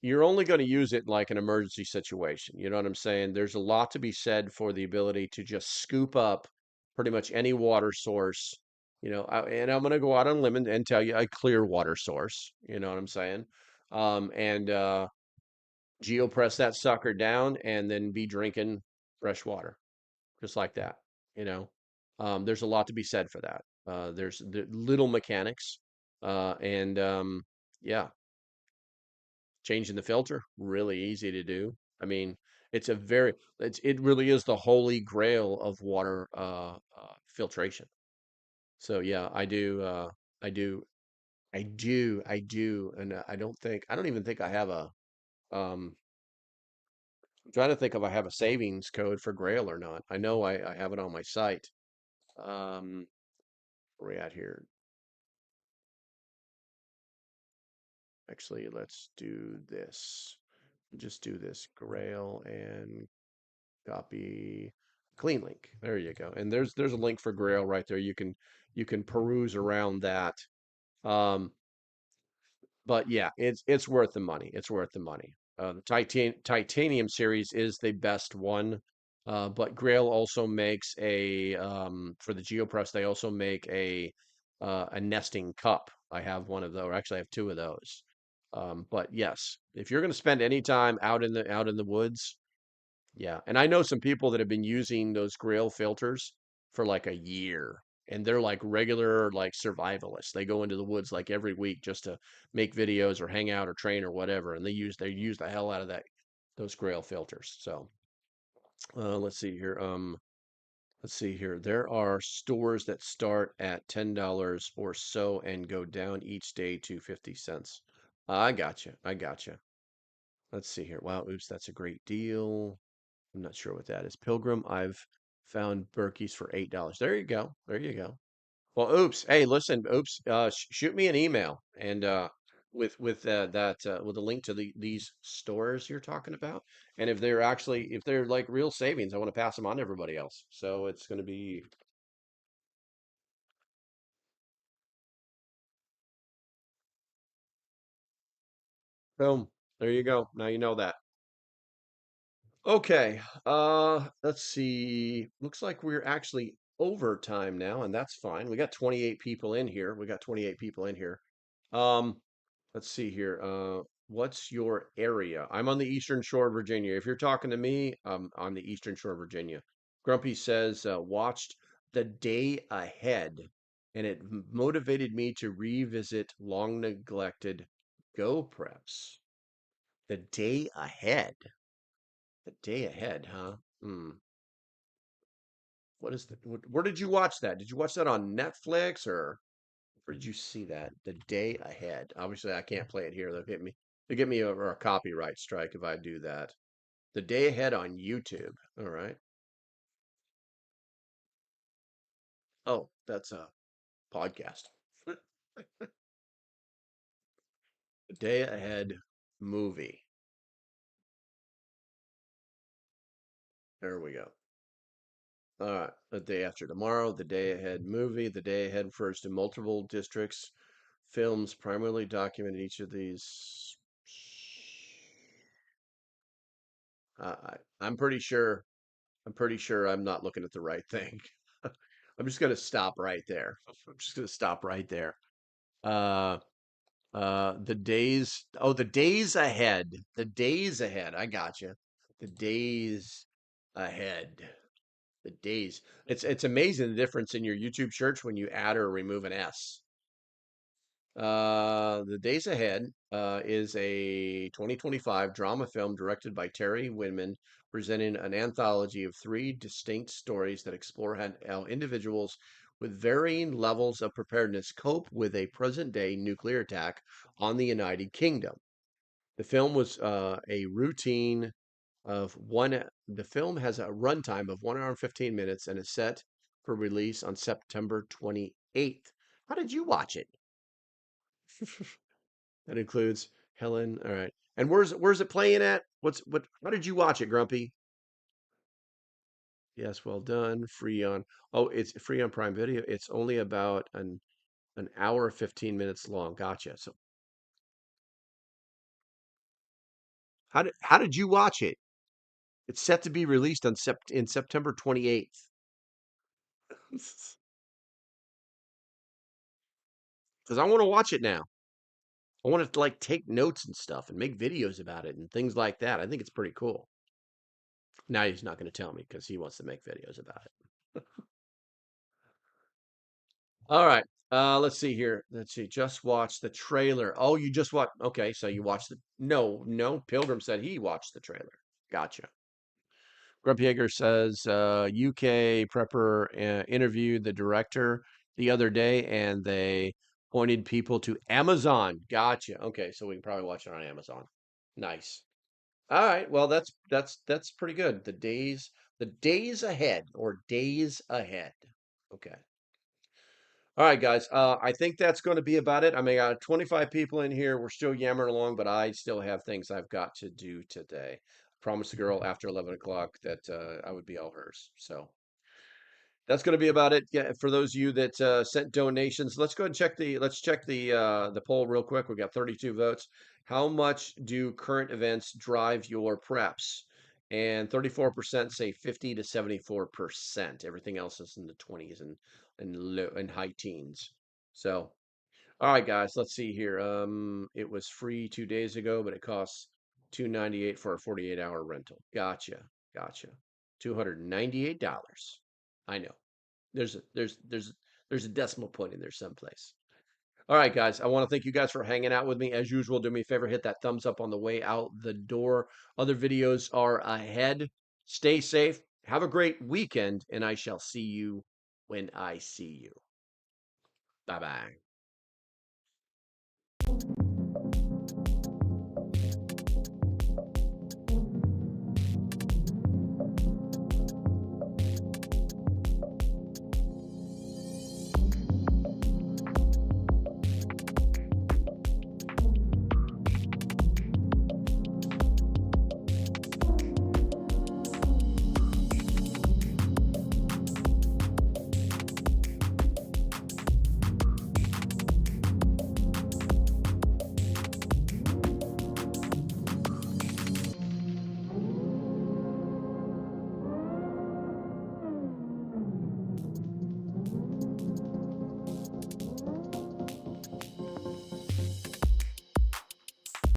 B: you're only going to use it in like an emergency situation. You know what I'm saying? There's a lot to be said for the ability to just scoop up pretty much any water source. And I'm going to go out on a limb and tell you a clear water source. You know what I'm saying? And geopress that sucker down and then be drinking fresh water just like that. You know, there's a lot to be said for that. There's the little mechanics, and yeah, changing the filter, really easy to do. I mean, it really is the holy grail of water filtration. So yeah, I do, I do, and I don't even think I have um, I'm trying to think if I have a savings code for Grail or not. I know I have it on my site. Um, where we at here? Actually, let's do this. Just do this Grail and copy clean link. There you go. And there's a link for Grail right there. You can peruse around that. Um, but yeah, it's worth the money. It's worth the money. The titanium series is the best one. But Grail also makes for the GeoPress, they also make a nesting cup. I have one of those, or actually I have two of those. But yes, if you're going to spend any time out in the woods, yeah, and I know some people that have been using those grill filters for like a year, and they're like regular like survivalists. They go into the woods like every week just to make videos or hang out or train or whatever, and they use the hell out of those grill filters. So let's see here. Let's see here. There are stores that start at $10 or so and go down each day to 50 cents. I gotcha. I gotcha. Let's see here. Wow, oops, that's a great deal. I'm not sure what that is. Pilgrim, I've found Berkey's for $8. There you go. There you go. Well, oops. Hey, listen, oops. Shoot me an email and with a link to these stores you're talking about, and if they're like real savings, I want to pass them on to everybody else. So it's going to be boom. There you go. Now you know that. Okay. Let's see. Looks like we're actually over time now, and that's fine. We got 28 people in here. We got 28 people in here. Um, let's see here. What's your area? I'm on the Eastern Shore of Virginia. If you're talking to me, on the Eastern Shore of Virginia. Grumpy says, watched The Day Ahead, and it motivated me to revisit long neglected Go Preps. The Day Ahead. The Day Ahead, huh? Hmm. Where did you watch that? Did you watch that on Netflix or where did you see that? The Day Ahead. Obviously, I can't play it here. They get me a copyright strike if I do that. The Day Ahead on YouTube. All right. Oh, that's a podcast. The Day Ahead movie. There we go. All right. The day after tomorrow, the Day Ahead movie. The Day Ahead refers to multiple districts. Films primarily documented each of these. I'm pretty sure. I'm pretty sure I'm not looking at the right thing. I'm just gonna stop right there. I'm just gonna stop right there. Uh, the days ahead. The days ahead. I got you. The days ahead. The days. It's amazing the difference in your YouTube search when you add or remove an S. The Days Ahead is a 2025 drama film directed by Terry Winman, presenting an anthology of three distinct stories that explore how individuals with varying levels of preparedness cope with a present-day nuclear attack on the United Kingdom. The film was a routine of one. The film has a runtime of 1 hour and 15 minutes and is set for release on September 28th. How did you watch it? That includes Helen. All right. And where's it playing at? What? How did you watch it, Grumpy? Yes, well done. Free on. Oh, it's free on Prime Video. It's only about an hour 15 minutes long. Gotcha. So how did you watch it? It's set to be released on in September 28th. Because I want to watch it now. I want to like take notes and stuff and make videos about it and things like that. I think it's pretty cool. Now he's not going to tell me because he wants to make videos about it. All right. Let's see here. Let's see. Just watch the trailer. Oh, you just watched. Okay, so you watched the. No. Pilgrim said he watched the trailer. Gotcha. Grumpy Yeager says UK Prepper interviewed the director the other day, and they pointed people to Amazon. Gotcha. Okay, so we can probably watch it on Amazon. Nice. All right. Well, that's pretty good. The days ahead or days ahead. Okay. All right, guys. I think that's going to be about it. I mean, I got 25 people in here. We're still yammering along, but I still have things I've got to do today. Promised the girl after 11 o'clock that I would be all hers. So that's going to be about it. Yeah, for those of you that sent donations, let's go ahead and check the poll real quick. We got 32 votes. How much do current events drive your preps? And 34% say 50 to 74%. Everything else is in the 20s and high teens. So, all right, guys, let's see here. It was free 2 days ago, but it costs $298 for a 48-hour rental. Gotcha. $298. I know. There's a decimal point in there someplace. All right, guys. I want to thank you guys for hanging out with me. As usual, do me a favor, hit that thumbs up on the way out the door. Other videos are ahead. Stay safe. Have a great weekend, and I shall see you when I see you. Bye bye.